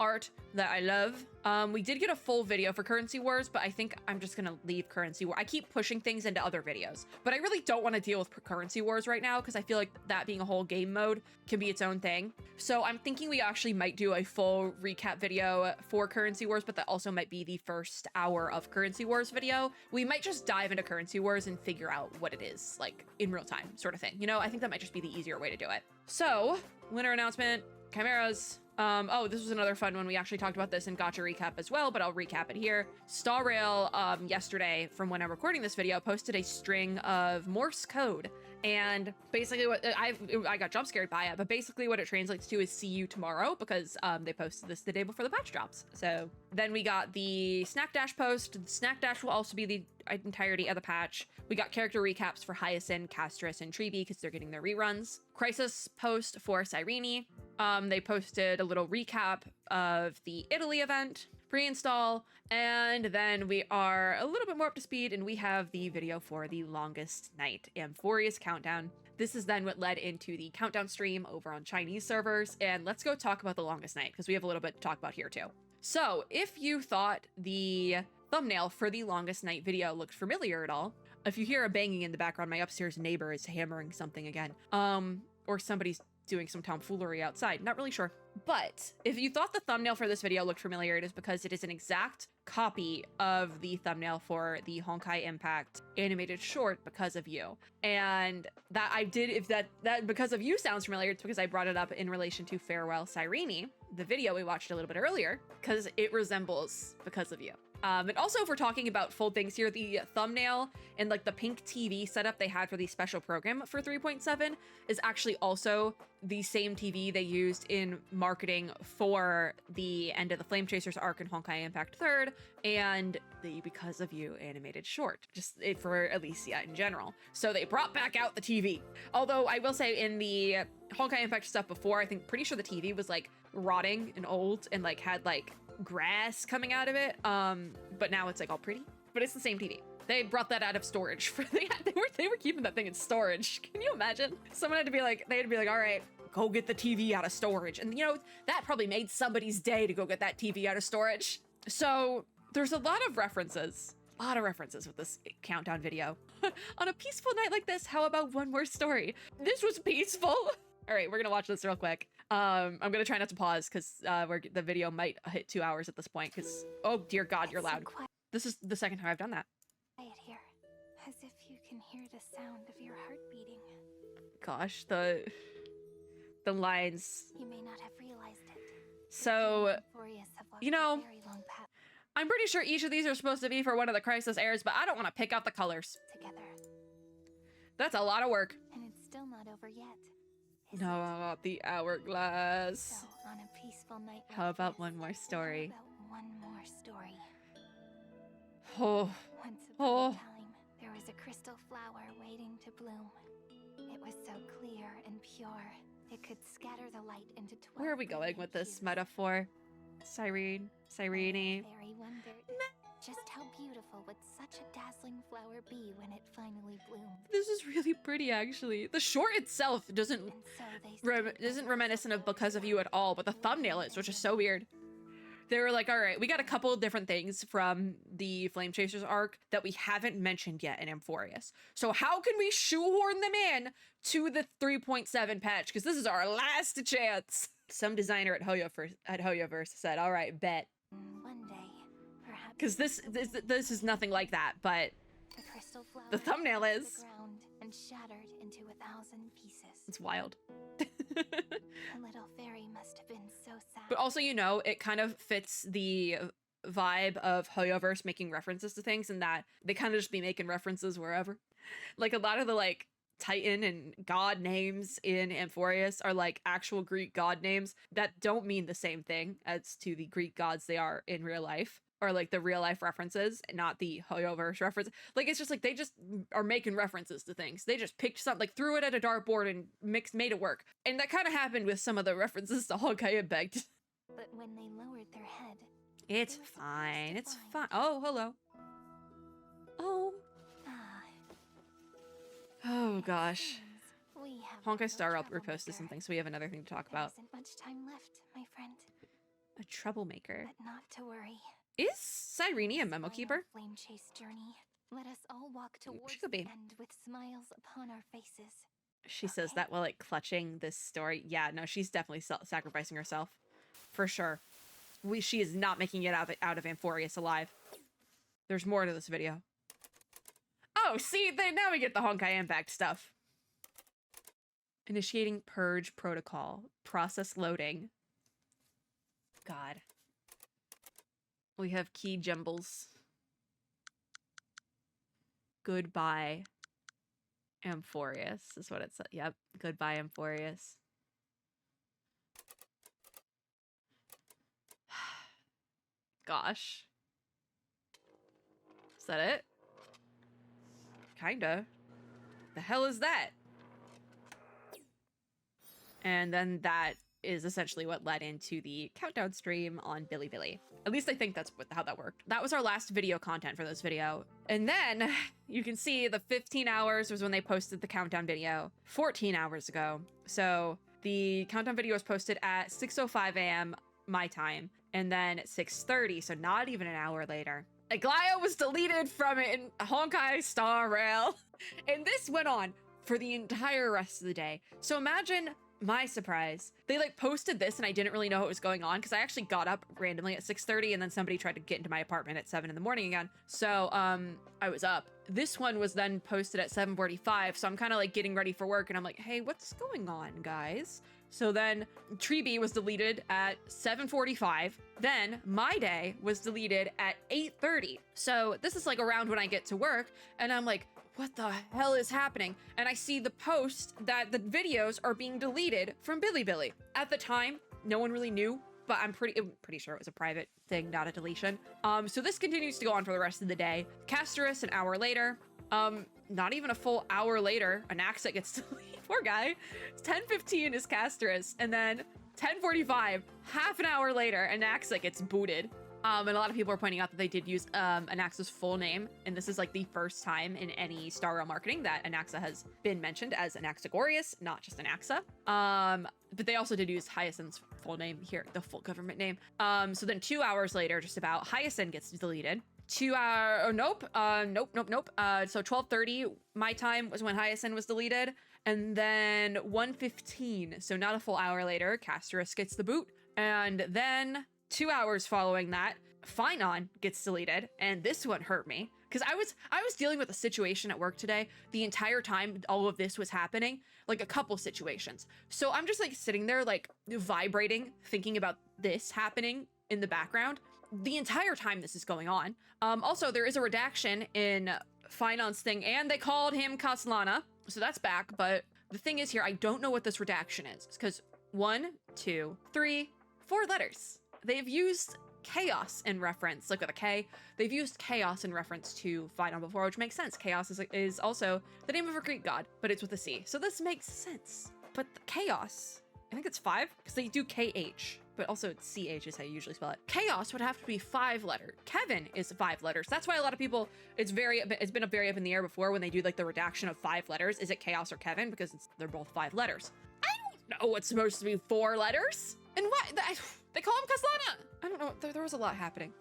art that I love. We did get a full video for Currency Wars, but I think I'm just gonna leave Currency War. I keep pushing things into other videos, but I really don't want to deal with Currency Wars right now because I feel like that being a whole game mode can be its own thing. So I'm thinking we actually might do a full recap video for Currency Wars, but that also might be the first hour of Currency Wars video. We might just dive into Currency Wars and figure out what it is, like in real time sort of thing. You know, I think that might just be the easier way to do it. So, winner announcement, Chimeras. Oh, this was another fun one. We actually talked about this in Gacha Recap as well, but I'll recap it here. Starrail, yesterday, from when I'm recording this video, posted a string of Morse code. And basically what I got jump scared by it, but basically what it translates to is see you tomorrow, because they posted this the day before the patch drops. So then we got the Snack Dash post. The Snack Dash will also be the entirety of the patch. We got character recaps for Hyacinth, Castris, and Treeby because they're getting their reruns. Crisis post for Cyrene. They posted a little recap of the Italy event, pre-install, and then we are a little bit more up to speed and we have the video for the longest night, Amphorius Countdown. This is then what led into the countdown stream over on Chinese servers, and let's go talk about the longest night because we have a little bit to talk about here too. So if you thought the thumbnail for the longest night video looked familiar at all, if you hear a banging in the background, my upstairs neighbor is hammering something again, or somebody's doing some tomfoolery outside, not really sure. But if you thought the thumbnail for this video looked familiar, it is because it is an exact copy of the thumbnail for the Honkai Impact animated short Because of You. And that I did, if that Because of You sounds familiar, it's because I brought it up in relation to Farewell Cyrene, the video we watched a little bit earlier, because it resembles Because of You. And also, if we're talking about full things here, the thumbnail and like the pink TV setup they had for the special program for 3.7 is actually also the same TV they used in marketing for the end of the Flame Chasers arc in Honkai Impact 3rd and the Because of You animated short, just for Alicia in general. So they brought back out the TV. Although I will say in the Honkai Impact stuff before, I think pretty sure the TV was like rotting and old and like had like grass coming out of it, but now it's like all pretty, but it's the same TV. They brought that out of storage for they were keeping that thing in storage. Can you imagine? Someone had to be like, all right, go get the TV out of storage. And you know, that probably made somebody's day to go get that TV out of storage. So there's a lot of references with this countdown video. On a peaceful night like this, how about one more story? This was peaceful. All right, we're gonna watch this real quick. I'm gonna try not to pause because the video might hit 2 hours at this point. Because oh dear God, you're loud. This is the second time I've done that. Quiet here, as if you can hear the sound of your heart beating. Gosh, the lines. You may not have realized it. So, you know, Very long path I'm pretty sure each of these are supposed to be for one of the Crisis Airs, but I don't want to pick out the colors. together, That's a lot of work. and it's still not over yet. is No, it? the hourglass. So, on a peaceful night like How about this, one more story? How about one more story? Oh, Once Oh. upon a time, there was a crystal flower waiting to bloom. It was so clear and pure, it could scatter the light into 12 where are we going with this hues. metaphor? Cyrene. Fairy wondered just how beautiful would such a dazzling flower be when it finally bloomed. This is really pretty, actually. The short itself doesn't And so they isn't reminiscent of Because of You at all, but the thumbnail is, which is so weird. They were like, all right, we got a couple of different things from the Flame Chasers arc that we haven't mentioned yet in Amphorius. So how can we shoehorn them in to the 3.7 patch? Because this is our last chance. Some designer at HoYoVerse said, all right, bet. One day, perhaps Because this is nothing like that, but the crystal flower the thumbnail fell to is. the ground and shattered into 1,000 pieces. It's wild. The little fairy must have been so sad. But also, you know, it kind of fits the vibe of HoYoVerse making references to things, and that they kind of just be making references wherever. Like a lot of the like Titan and god names in Amphorius are like actual Greek god names that don't mean the same thing as to the Greek gods they are in real life, or like the real life references, not the HoYoVerse reference. Like it's just like they just are making references to things. They just picked something, like threw it at a dartboard and made it work. And that kind of happened with some of the references to Honkai Impact. But when they lowered their head, It's They were supposed fine. to It's fly. fine. Oh, hello. Oh. Oh gosh. seems we have Honkai no Star trouble reposted maker. something, so we have another thing to talk There about. isn't much time left, my friend. A troublemaker. But not to worry. Is Cyrene a memo keeper? Flame chase journey. Let us all walk towards could be. the end with smiles upon our faces. She says that while like clutching this story. Yeah, no, she's definitely sacrificing herself. For sure. She is not making it out of Amphorius alive. There's more to this video. Oh, see, now we get the Honkai Impact stuff. Initiating purge protocol. Process loading. God. We have key jumbles. Goodbye, Amphorius is what it said. Yep. Goodbye, Amphorius. Gosh. Is that it? Kinda. The hell is that? And then that is essentially what led into the countdown stream on Bilibili. At least I think that's how that worked. That was our last video content for this video. And then you can see the 15 hours was when they posted the countdown video 14 hours ago. So the countdown video was posted at 6:05 a.m. my time, and then at 6:30, so not even an hour later, Aglaia was deleted from it in Honkai Star Rail. And this went on for the entire rest of the day. So imagine my surprise. They like posted this and I didn't really know what was going on because I actually got up randomly at 6:30 and then somebody tried to get into my apartment at 7 in the morning again. So I was up. This one was then posted at 7:45. So I'm kind of like getting ready for work and I'm like, hey, what's going on, guys? So then Treeby was deleted at 7:45. Then My Day was deleted at 8:30. So this is like around when I get to work and I'm like, what the hell is happening? And I see the post that the videos are being deleted from Bilibili. At the time, no one really knew, but I'm pretty sure it was a private thing, not a deletion. So this continues to go on for the rest of the day. Casterus, an hour later. Not even a full hour later, Anaxa gets deleted. Poor guy. 10:15 is Casterus, and then 10:45, half an hour later, Anaxa gets booted. And a lot of people are pointing out that they did use Anaxa's full name, and this is like the first time in any Star Rail marketing that Anaxa has been mentioned as Anaxagorius, not just Anaxa. But they also did use Hyacinth's full name here, the full government name. So then 2 hours later, just about, Hyacinth gets deleted. 2 hour, nope. So 12:30 my time was when Hyacinth was deleted, and then 1:15, so not a full hour later, Casterus gets the boot, and then 2 hours following that, Phynon gets deleted, and this one hurt me because I was dealing with a situation at work today the entire time all of this was happening, like a couple situations. So I'm just like sitting there like vibrating, thinking about this happening in the background the entire time this is going on. Also, there is a redaction in Phynon's thing, and they called him Kaslana, so that's back. But the thing is here, I don't know what this redaction is because 1, 2, 3, 4 letters. They've used chaos in reference, like with a K. They've used chaos in reference to Phynon before, which makes sense. Chaos is also the name of a Greek god, but it's with a C. So this makes sense. But the chaos, I think it's 5 because they do KH, but also CH is how you usually spell it. Chaos would have to be 5 letter. Kevin is 5 letters. That's why a lot of people, it's been very up in the air before when they do like the redaction of 5 letters. Is it chaos or Kevin? Because they're both 5 letters. I don't know what's supposed to be 4 letters. And what? They call him Kaslana. I don't know. There was a lot happening.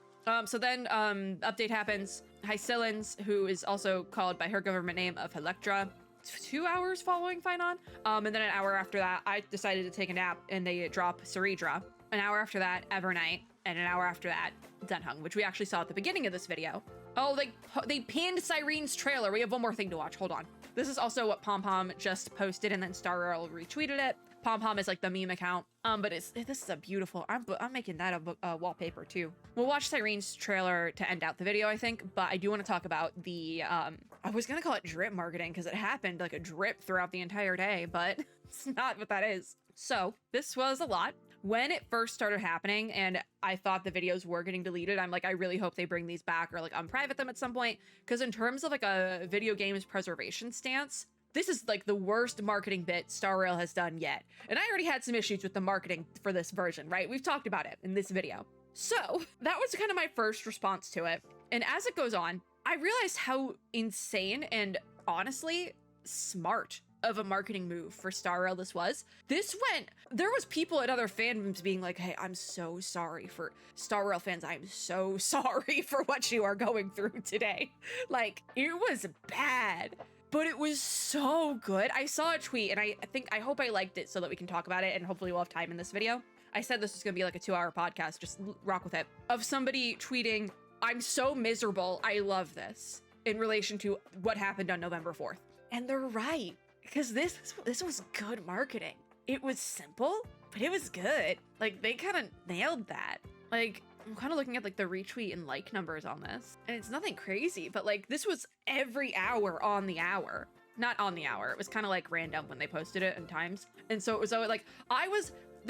So then update happens. Hycillins, who is also called by her government name of Electra, 2 hours following Phynon. And then an hour after that, I decided to take a nap and they drop Ceridra. An hour after that, Evernight. And an hour after that, Dunhung, which we actually saw at the beginning of this video. Oh, they pinned Cyrene's trailer. We have one more thing to watch. Hold on. This is also what Pom Pom just posted and then Star Rail retweeted it. Pom Pom is like the meme account. But this is a beautiful, I'm making that a wallpaper too. We'll watch Cyrene's trailer to end out the video, I think, but I do want to talk about the, I was gonna call it drip marketing because it happened like a drip throughout the entire day, but it's not what that is. So this was a lot. When it first started happening and I thought the videos were getting deleted, I'm like, I really hope they bring these back or like unprivate them at some point. Because in terms of like a video games preservation stance, this is like the worst marketing bit Star Rail has done yet. And I already had some issues with the marketing for this version, right? We've talked about it in this video. So that was kind of my first response to it. And as it goes on, I realized how insane and honestly smart of a marketing move for Star Rail this was. There was people at other fandoms being like, hey, I'm so sorry for Star Rail fans. I'm so sorry for what you are going through today. Like, it was bad, but it was so good. I saw a tweet and I hope I liked it so that we can talk about it and hopefully we'll have time in this video. I said this was gonna be like a 2-hour podcast, just rock with it. Of somebody tweeting, I'm so miserable, I love this, in relation to what happened on November 4th. And they're right, because this was good marketing. It was simple, but it was good. Like, they kind of nailed that. Like, I'm kind of looking at like the retweet and like numbers on this, and it's nothing crazy, but like this was every hour on the hour. Not on the hour, it was kind of like random when they posted it in times. And so it was always like,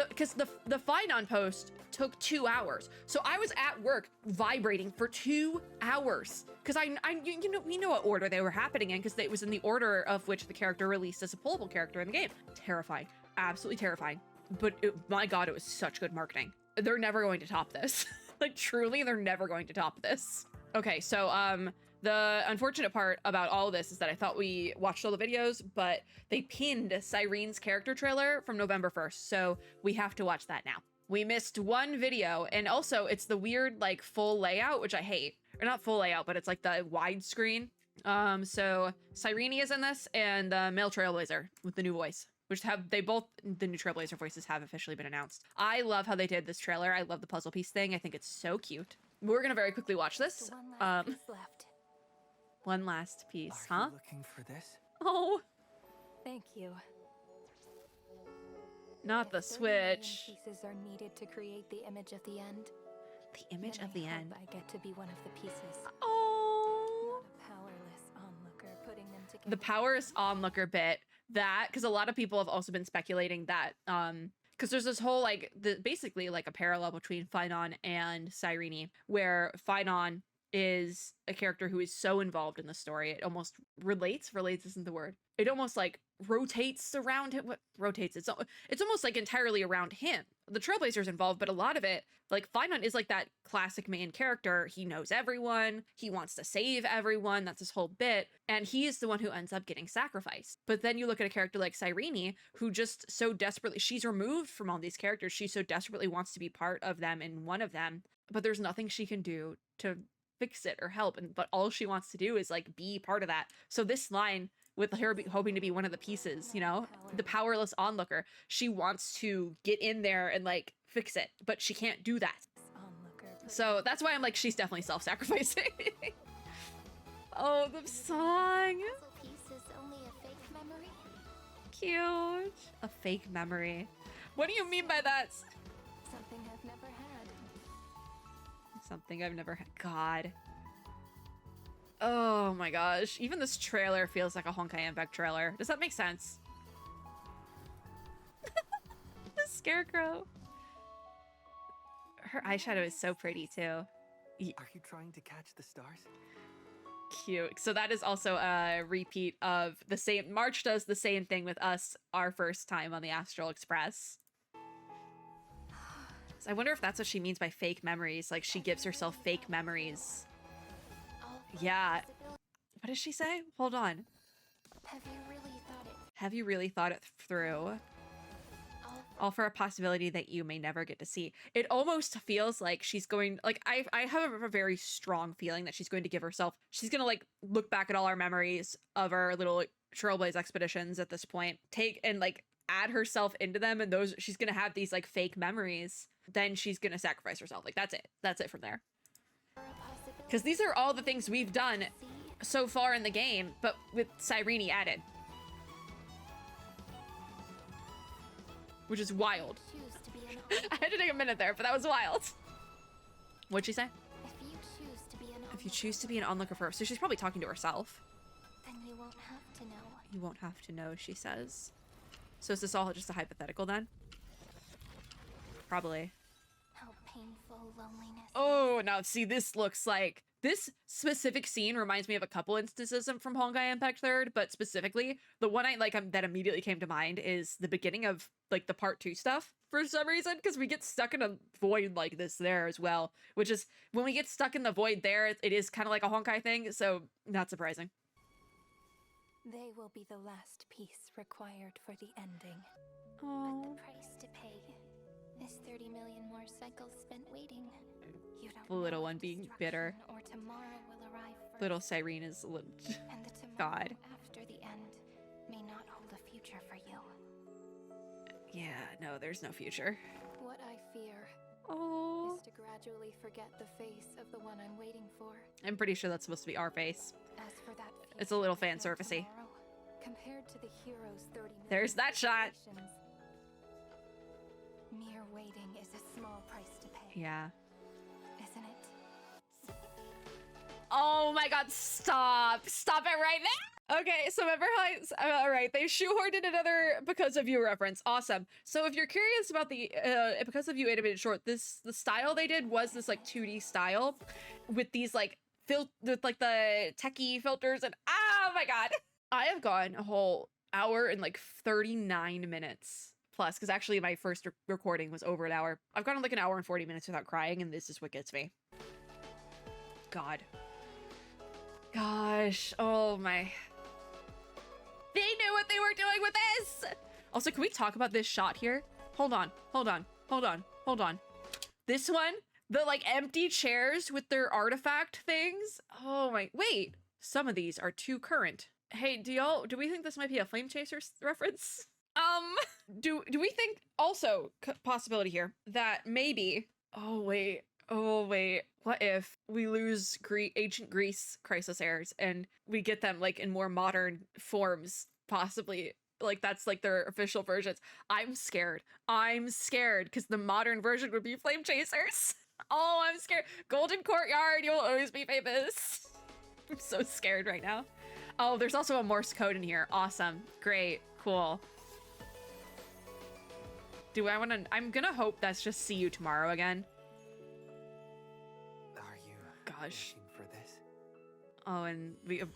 because the Finon post took 2 hours. So I was at work vibrating for 2 hours. Because we know what order they were happening in, because it was in the order of which the character released as a pullable character in the game. Terrifying, absolutely terrifying. But my God, it was such good marketing. They're never going to top this. Like truly, they're never going to top this. Okay, so the unfortunate part about all of this is that I thought we watched all the videos, but they pinned Cyrene's character trailer from November 1st, so we have to watch that now. We missed one video, and also it's the weird like full layout, which I hate. Or not full layout, but it's like the widescreen. So Cyrene is in this, and the male Trailblazer with the new voice, which the new Trailblazer voices have officially been announced. I love how they did this trailer. I love the puzzle piece thing. I think it's so cute. We're gonna very quickly watch this. One last piece, Are huh? you looking for this? Oh, Thank you. not the If 30 million Switch. pieces are needed to create the image of the end. The image then of the I hope end. I get to be one of the pieces. Oh, Not a powerless onlooker putting them together. the powerless onlooker bit. That, because a lot of people have also been speculating that, because there's this whole like basically like a parallel between Finon and Cyrene, where Finon is a character who is so involved in the story it almost relates isn't the word, it almost like rotates around him. What rotates, it's almost like entirely around him. The Trailblazer's involved, but a lot of it, like Finon is like that classic main character. He knows everyone, he wants to save everyone, that's his whole bit, and he is the one who ends up getting sacrificed. But then you look at a character like Cyrene, who just so desperately, she's removed from all these characters, she so desperately wants to be part of them and one of them, but there's nothing she can do to fix it or help, but all she wants to do is like be part of that. So this line with her hoping to be one of the pieces, you know, the powerless onlooker, she wants to get in there and like fix it, but she can't do that. So that's why I'm like, she's definitely self-sacrificing. Oh, the song. Puzzle piece is only a fake memory. Cute. A fake memory. What do you mean by that? Something I've never had. Something I've never had. God. Oh my gosh. Even this trailer feels like a Honkai Impact trailer. Does that make sense? The scarecrow. Her eyeshadow is so pretty too. Are you trying to catch the stars? Cute. So that is also a repeat of the same. March does the same thing with us our first time on the Astral Express. So I wonder if that's what she means by fake memories. Like she gives herself fake memories. All Yeah. possibilities. What does she say? Hold on. Have you really thought it? Have you really thought it through? All for a possibility that you may never get to see. It almost feels like she's going, like, I have a very strong feeling that she's going to give herself, she's going to like look back at all our memories of our little like, Trailblaze expeditions at this point, take and like add herself into them, and those, she's going to have these like fake memories. Then she's going to sacrifice herself. Like that's it. That's it from there. Because these are all the things we've done so far in the game, but with Cyrene added. Which is wild. Choose to be an I had to take a minute there, but that was wild. What'd she say? If you choose to be an If you choose to be an onlooker for her. So she's probably talking to herself. then you won't have to know. You won't have to know, she says. So is this all just a hypothetical then? Probably. How painful loneliness. Oh, now see, this looks like... This specific scene reminds me of a couple instances from Honkai Impact 3rd, but specifically, the one I like that immediately came to mind is the beginning of like the part 2 stuff for some reason, because we get stuck in a void like this there as well, which is when we get stuck in the void there, it is kind of like a Honkai thing, so not surprising. They will be the last piece required for the ending. But Oh. the price to pay is 30 million more cycles spent waiting. You don't The little know one if being bitter. destruction or tomorrow will arrive first. Little Cyrene is a little... And the tomorrow God. after the end may not hold a future for you. Yeah, no, there's no future. What I fear Oh. is to gradually forget the face of the one I'm waiting for. I'm pretty sure that's supposed to be our face. As for that It's a little future fan with no servicey. tomorrow, compared to the hero's 30 million There's that shot. generations, mere waiting is a small price to pay. Yeah. Isn't it? Oh my god, stop. Stop it right now. Okay, so remember how all right, they shoehorned in another because of you reference. Awesome. So if you're curious about the because of you animated short, the style they did was this like 2D style with these like with like the techie filters and oh my god. I have gone a whole hour and like 39 minutes plus because actually my first recording was over an hour. I've gone like an hour and 40 minutes without crying and this is what gets me. God. Gosh. Oh my. They knew what they were doing with this! Also, can we talk about this shot here? Hold on, hold on, hold on, hold on. This one, the like empty chairs with their artifact things. Oh my, wait. Some of these are too current. Hey, do we think this might be a Flame Chasers reference? Do we think also possibility here that maybe, oh wait, what if we lose ancient Greece crisis heirs and we get them like in more modern forms, possibly like that's like their official versions. I'm scared because the modern version would be Flame Chasers. Oh, I'm scared. Golden Courtyard, you'll always be famous. I'm so scared right now. Oh, there's also a Morse code in here. Awesome. Great. Cool. I'm gonna hope that's just see you tomorrow again. Are you Gosh. waiting for this? Oh, and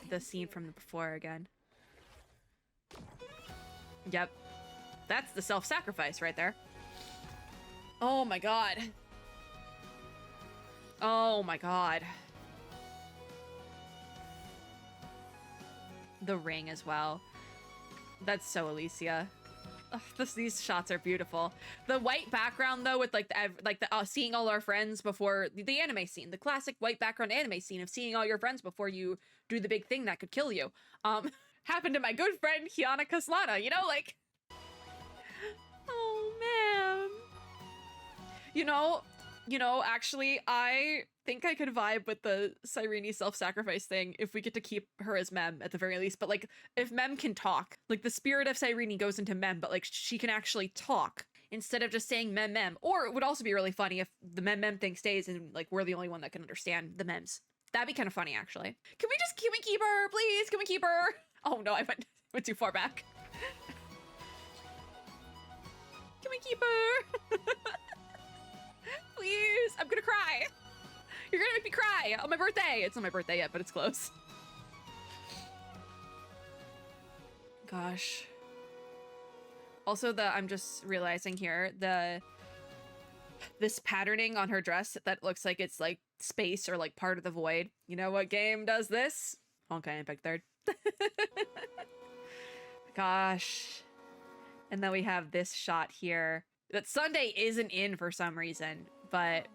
the scene from the before again. Yep. That's the self-sacrifice right there. Oh my god. Oh my god. The ring as well. That's so Alicia. Ugh, these shots are beautiful. The white background though, with like the seeing all our friends before the anime scene, the classic white background anime scene of seeing all your friends before you do the big thing that could kill you. Happened to my good friend Kiana Kaslana, you know, like, oh man. You know, actually, I think I could vibe with the Cyrene self-sacrifice thing if we get to keep her as Mem at the very least. But like, if Mem can talk, like the spirit of Cyrene goes into Mem, but like she can actually talk instead of just saying Mem Mem. Or it would also be really funny if the Mem Mem thing stays and like we're the only one that can understand the Mems. That'd be kind of funny, actually. Can we keep her, please? Can we keep her? Oh no, I went too far back. Can we keep her? Please, I'm gonna cry. You're gonna make me cry on my birthday. It's not my birthday yet, but it's close. Gosh. Also, I'm just realizing here, this patterning on her dress that looks like it's like space or like part of the void. You know what game does this? Honkai Impact 3rd. Gosh. And then we have this shot here that Sunday isn't in for some reason, but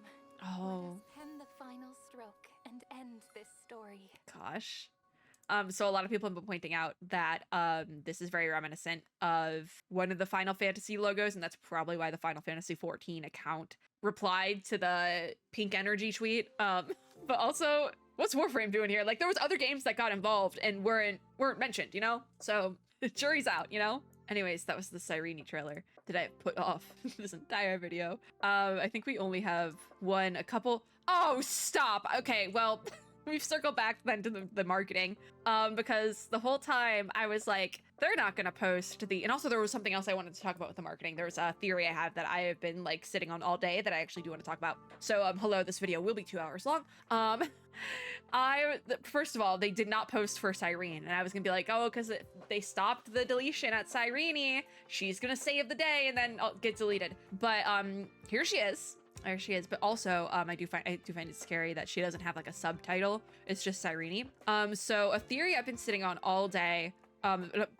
oh. Let us pen the final stroke and end this story. Gosh. So a lot of people have been pointing out that this is very reminiscent of one of the Final Fantasy logos, and that's probably why the Final Fantasy 14 account replied to the pink energy tweet. But also, what's Warframe doing here? Like, there was other games that got involved and weren't mentioned, you know? So jury's out, you know? Anyways, that was the Cyrene trailer that I put off this entire video. I think we only have a couple. Oh, stop. Okay, well, we've circled back then to the marketing, because the whole time I was like, they're not gonna post and also there was something else I wanted to talk about with the marketing. There was a theory I have that I have been like sitting on all day that I actually do want to talk about. So, hello, this video will be 2 hours long. First of all, they did not post for Cyrene, and I was gonna be like, oh, because they stopped the deletion at Cyrene, she's gonna save the day and then get deleted. But here she is. There she is. But also, I do find it scary that she doesn't have like a subtitle. It's just Cyrene. So a theory I've been sitting on all day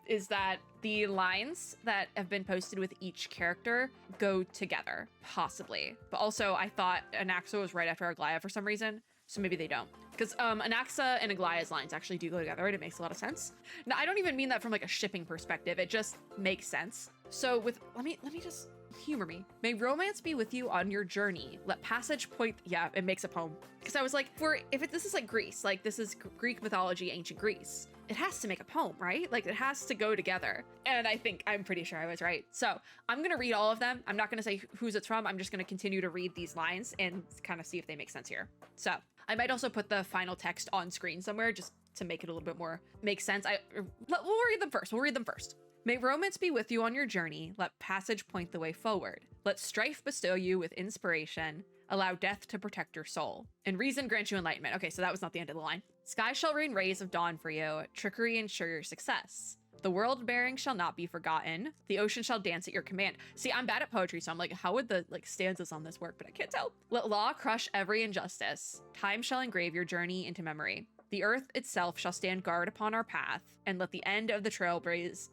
is that the lines that have been posted with each character go together, possibly. But also, I thought Anaxa was right after Aglaia for some reason, so maybe they don't. Because Anaxa and Aglaia's lines actually do go together, and it makes a lot of sense. Now, I don't even mean that from like a shipping perspective. It just makes sense. So with, let me just humor me. May romance be with you on your journey. Let passage point, yeah, it makes a poem. Because I was like, this is like Greece, like this is Greek mythology, ancient Greece. It has to make a poem, right? Like it has to go together. And I'm pretty sure I was right. So I'm gonna read all of them. I'm not gonna say whose it's from. I'm just gonna continue to read these lines and kind of see if they make sense here. So I might also put the final text on screen somewhere just to make it a little bit more make sense. We'll read them first. We'll read them first. May romance be with you on your journey. Let passage point the way forward. Let strife bestow you with inspiration. Allow death to protect your soul. And reason grant you enlightenment. Okay, so that was not the end of the line. Sky shall rain rays of dawn for you. Trickery ensure your success. The world bearing shall not be forgotten. The ocean shall dance at your command. See, I'm bad at poetry, so I'm like, how would the stanzas on this work? But I can't tell. Let law crush every injustice. Time shall engrave your journey into memory. The earth itself shall stand guard upon our path, and let the end of the trailblaze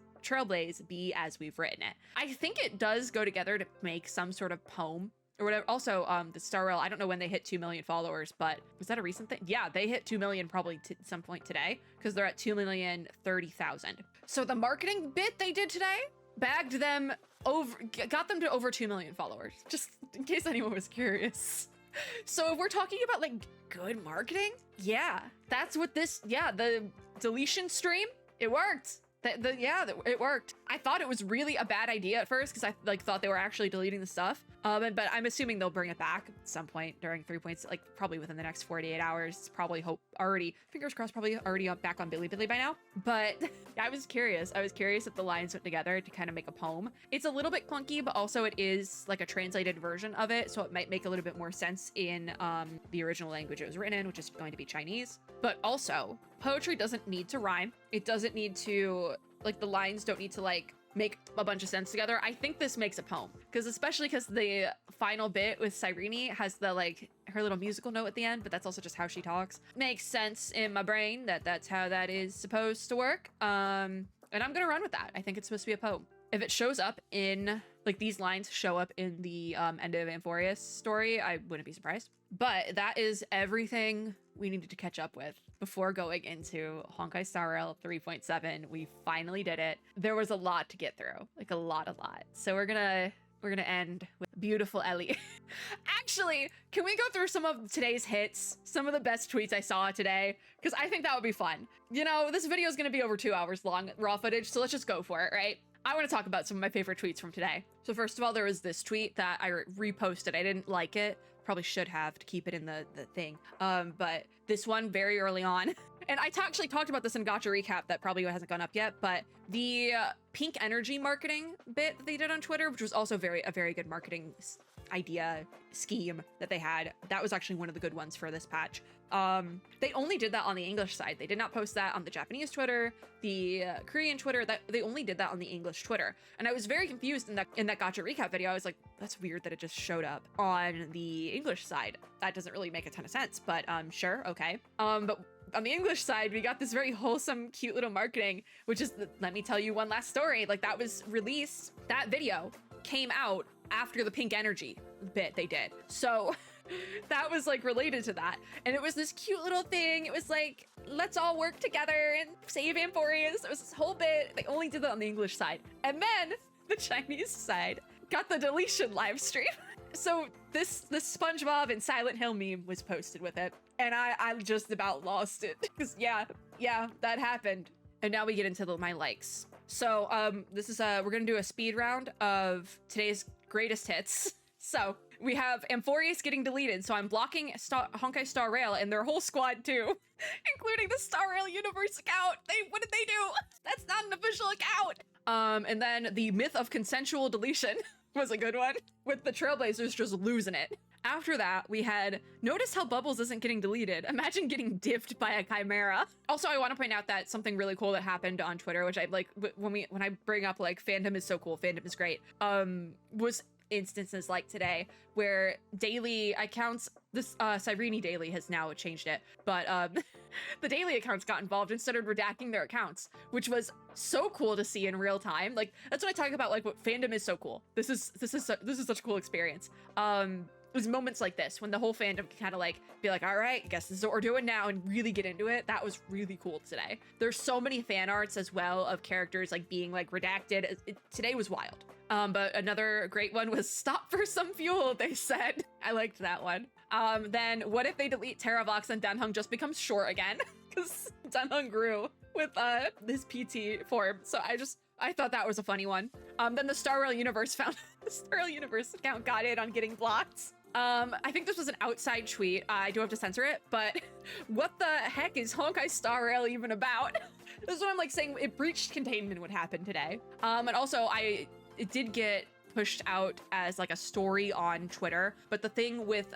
be as we've written it. I think it does go together to make some sort of poem or whatever. Also, the Star Rail, I don't know when they hit 2 million followers, but was that a recent thing? Yeah, they hit 2 million probably at some point today because they're at 2,030,000. So the marketing bit they did today bagged them over, got them to over 2 million followers, just in case anyone was curious. So if we're talking about like good marketing, yeah, that's what this, yeah, the deletion stream, it worked. It worked. I thought it was really a bad idea at first because I thought they were actually deleting the stuff. But I'm assuming they'll bring it back at some point during 3.6, like probably within the next 48 hours. It's probably fingers crossed, probably already back on Bilibili by now. But I was curious. I was curious if the lines went together to kind of make a poem. It's a little bit clunky, but also it is like a translated version of it. So it might make a little bit more sense in the original language it was written in, which is going to be Chinese. But also, poetry doesn't need to rhyme. It doesn't need to, like, the lines don't need to like make a bunch of sense together. I think this makes a poem especially because the final bit with Cyrene has the like her little musical note at the end, but that's also just how she talks. Makes sense in my brain that that's how that is supposed to work. And I'm gonna run with that. I think it's supposed to be a poem. If it shows up in, like, these lines show up in the end of Amphorius story, I wouldn't be surprised. But that is everything we needed to catch up with before going into Honkai Star Rail 3.7. We finally did it. There was a lot to get through, like a lot. So we're gonna end with beautiful Ellie. Actually, can we go through some of today's hits, some of the best tweets I saw today? Because I think that would be fun. You know, this video is gonna be over 2 hours long, raw footage, so let's just go for it, right? I want to talk about some of my favorite tweets from today. So first of all, there was this tweet that I reposted. I didn't like it. Probably should have to keep it in the thing. But this one very early on, and I actually talked about this in Gacha Recap that probably hasn't gone up yet, but the pink energy marketing bit that they did on Twitter, which was also a very good marketing idea scheme that they had. That was actually one of the good ones for this patch. They only did that on the English side. They did not post that on the Japanese Twitter, the Korean Twitter. That they only did that on the English Twitter. And I was very confused in that Gacha Recap video. I was like, that's weird that it just showed up on the English side. That doesn't really make a ton of sense, but sure, okay. But on the English side, we got this very wholesome, cute little marketing, which is, let me tell you one last story. Like, that was released, that video came out after the pink energy bit they did. So that was like related to that. And it was this cute little thing. It was like, let's all work together and save Amphorius. It was this whole bit. They only did that on the English side. And then the Chinese side got the deletion live stream. So this SpongeBob and Silent Hill meme was posted with it. And I just about lost it. Because yeah, that happened. And now we get into my likes. So this is we're gonna do a speed round of today's greatest hits. So we have Amphorius getting deleted, so I'm blocking Honkai Star Rail and their whole squad too, including the Star Rail Universe account. What did they do? That's not an official account. And then the myth of consensual deletion was a good one, with the Trailblazers just losing it. After that, we had, notice how Bubbles isn't getting deleted. Imagine getting diffed by a Chimera. Also, I want to point out that something really cool that happened on Twitter, which I like, when I bring up like fandom is so cool, fandom is great, was instances like today where daily accounts, this Cyrene daily has now changed it, but the daily accounts got involved and started redacting their accounts, which was so cool to see in real time. Like, that's what I talk about, like, what fandom is so cool. This is such a cool experience. It was moments like this when the whole fandom can kind of like be like, all right, I guess this is what we're doing now, and really get into it. That was really cool today. There's so many fan arts as well of characters like being like redacted. Today was wild. But another great one was stop for some fuel, they said. I liked that one. Then what if they delete Terravox and Denhung just becomes short again? Because Denhung grew with this PT form. So I thought that was a funny one. Then the Star Rail Universe found the Star Rail Universe account got in on getting blocked. I think this was an outside tweet. I do have to censor it, but what the heck is Honkai Star Rail even about? This is what I'm like saying. It breached containment would happen today. And also it did get pushed out as like a story on Twitter, but the thing with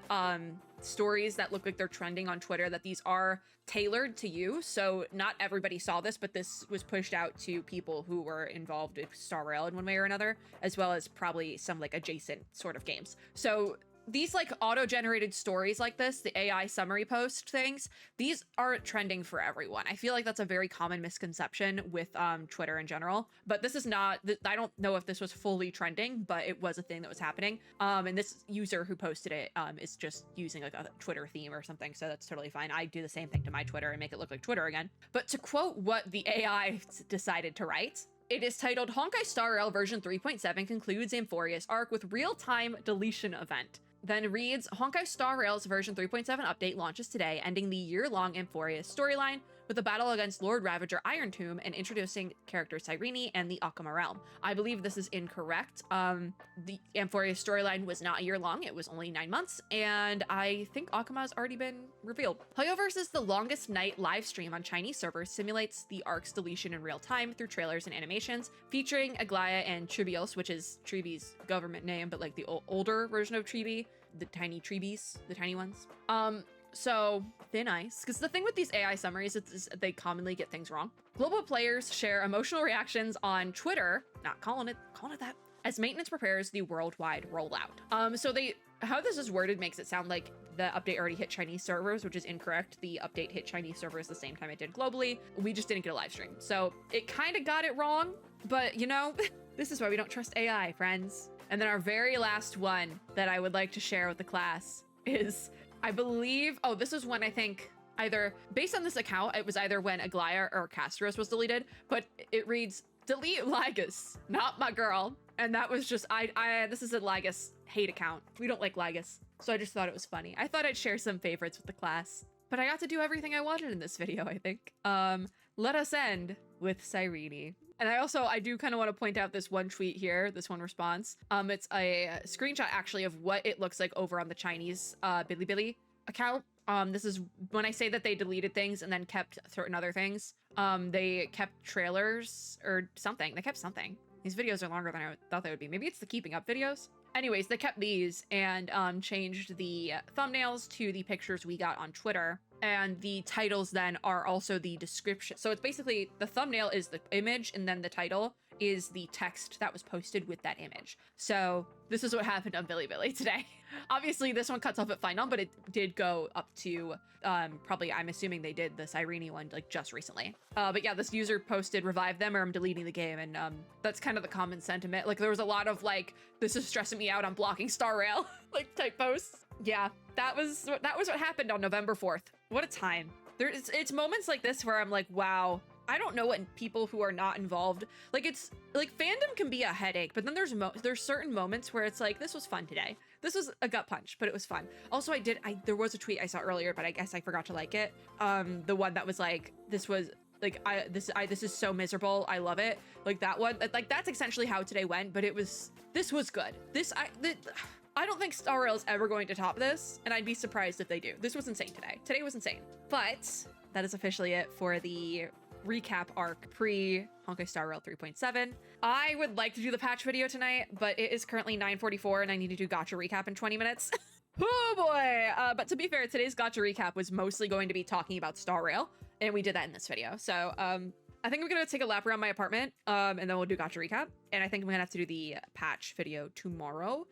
stories that look like they're trending on Twitter, that these are tailored to you. So not everybody saw this, but this was pushed out to people who were involved with Star Rail in one way or another, as well as probably some like adjacent sort of games. So these like auto-generated stories like this, the AI summary post things, these aren't trending for everyone. I feel like that's a very common misconception with Twitter in general, but this is not, I don't know if this was fully trending, but it was a thing that was happening. And this user who posted it is just using like a Twitter theme or something, so that's totally fine. I do the same thing to my Twitter and make it look like Twitter again. But to quote what the AI decided to write, it is titled, Honkai Star Rail version 3.7 concludes Amphorius arc with real-time deletion event. Then reads, Honkai Star Rail's version 3.7 update launches today, ending the year-long Amphorius storyline with a battle against Lord Ravager Iron Tomb and introducing character Cyrene and the Akama Realm. I believe this is incorrect. The Amphorius storyline was not a year long, it was only 9 months, and I think Akama's already been revealed. HoYoVerse's The Longest Night live stream on Chinese servers simulates the arc's deletion in real time through trailers and animations, featuring Aglaya and Tribios, which is Tribi's government name, but like the older version of Tribi, the tiny Tribis, the tiny ones. So thin ice, because the thing with these AI summaries is they commonly get things wrong. Global players share emotional reactions on Twitter, not calling it that, as maintenance prepares the worldwide rollout. So how this is worded makes it sound like the update already hit Chinese servers, which is incorrect. The update hit Chinese servers the same time it did globally. We just didn't get a live stream. So it kind of got it wrong, but you know, this is why we don't trust AI, friends. And then our very last one that I would like to share with the class is, I believe, this is when I think either, based on this account, it was either when Aglaya or Castros was deleted, but it reads, delete Lagus, not my girl. And that was just, this is a Lagus hate account. We don't like Lagus. So I just thought it was funny. I thought I'd share some favorites with the class, but I got to do everything I wanted in this video, I think. Let us end with Cyrene. And I do kind of want to point out this one tweet here, this one response. It's a screenshot actually of what it looks like over on the Chinese Bilibili account. This is when I say that they deleted things and then kept certain other things. They kept trailers or something. They kept something. These videos are longer than I thought they would be. Maybe it's the keeping up videos. Anyways, they kept these and changed the thumbnails to the pictures we got on Twitter. And the titles then are also the description. So it's basically the thumbnail is the image and then the title is the text that was posted with that image. So this is what happened on Bilibili today. Obviously this one cuts off at final, but it did go up to probably, I'm assuming they did the Cyrene one like just recently. But yeah, this user posted, revive them or I'm deleting the game. And that's kind of the common sentiment. Like there was a lot of like, this is stressing me out, I'm blocking Star Rail like type posts. Yeah, that was what happened on November 4th. What a time. It's moments like this where I'm like, wow, I don't know what people who are not involved, like it's like fandom can be a headache, but then there's certain moments where it's like, this was fun today. This was a gut punch, but it was fun. Also, there was a tweet I saw earlier, but I guess I forgot to like it. The one that was like, this is so miserable. I love it. Like that one, like that's essentially how today went, but this was good. I don't think Star Rail is ever going to top this, and I'd be surprised if they do. This was insane today. Today was insane. But that is officially it for the recap arc pre-Honkai Star Rail 3.7. I would like to do the patch video tonight, but it is currently 9:44 and I need to do gacha recap in 20 minutes. Oh boy! But to be fair, today's gacha recap was mostly going to be talking about Star Rail, and we did that in this video. So I think I'm gonna take a lap around my apartment, and then we'll do gacha recap. And I think I'm gonna have to do the patch video tomorrow,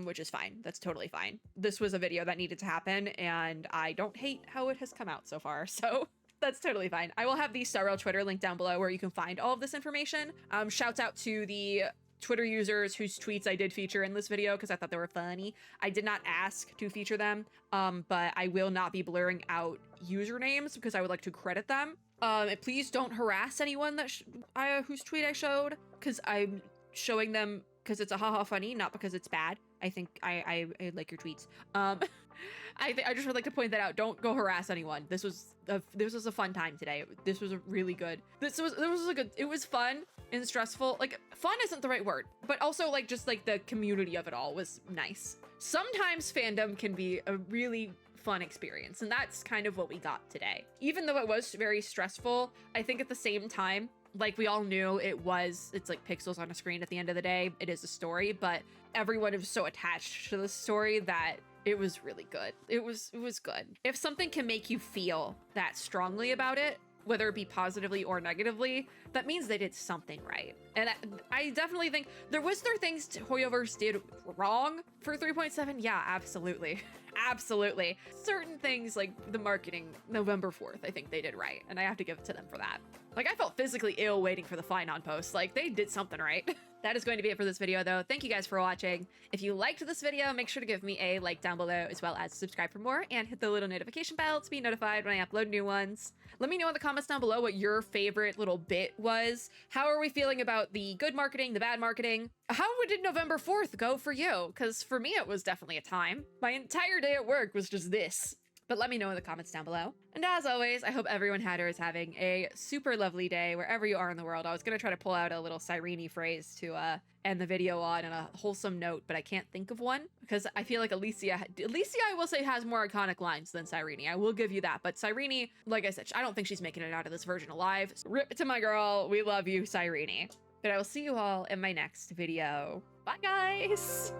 which is fine. That's totally fine. This was a video that needed to happen, and I don't hate how it has come out so far, so that's totally fine. I will have the Cyrene Twitter link down below where you can find all of this information. Shouts out to the Twitter users whose tweets I did feature in this video because I thought they were funny. I did not ask to feature them, but I will not be blurring out usernames because I would like to credit them. And please don't harass anyone that whose tweet I showed, because I'm showing them because it's a haha funny, not because it's bad. I think I like your tweets. I just would like to point that out. Don't go harass anyone. This was a fun time today. This was a really good. It was fun and stressful. Like, fun isn't the right word, but also like just like the community of it all was nice. Sometimes fandom can be a really fun experience, and that's kind of what we got today. Even though it was very stressful, I think at the same time, like, we all knew it's like pixels on a screen at the end of the day. It is a story, but everyone was so attached to the story that it was really good. It was good. If something can make you feel that strongly about it, whether it be positively or negatively, that means they did something right. And I definitely think there things HoYoverse did wrong for 3.7. Yeah, absolutely. Absolutely. Certain things like the marketing November 4th, I think they did right. And I have to give it to them for that. Like, I felt physically ill waiting for the Finon post. Like, they did something right. That is going to be it for this video, though. Thank you guys for watching. If you liked this video, make sure to give me a like down below, as well as subscribe for more, and hit the little notification bell to be notified when I upload new ones. Let me know in the comments down below what your favorite little bit was. How are we feeling about the good marketing, the bad marketing? How did November 4th go for you? Because for me, it was definitely a time. My entire day at work was just this. But let me know in the comments down below. And as always, I hope everyone had or is having a super lovely day wherever you are in the world. I was gonna try to pull out a little Cyrene phrase to end the video on a wholesome note, but I can't think of one because I feel like Alicia, I will say, has more iconic lines than Cyrene. I will give you that. But Cyrene, like I said, I don't think she's making it out of this version alive. So rip to my girl. We love you, Cyrene. But I will see you all in my next video. Bye, guys.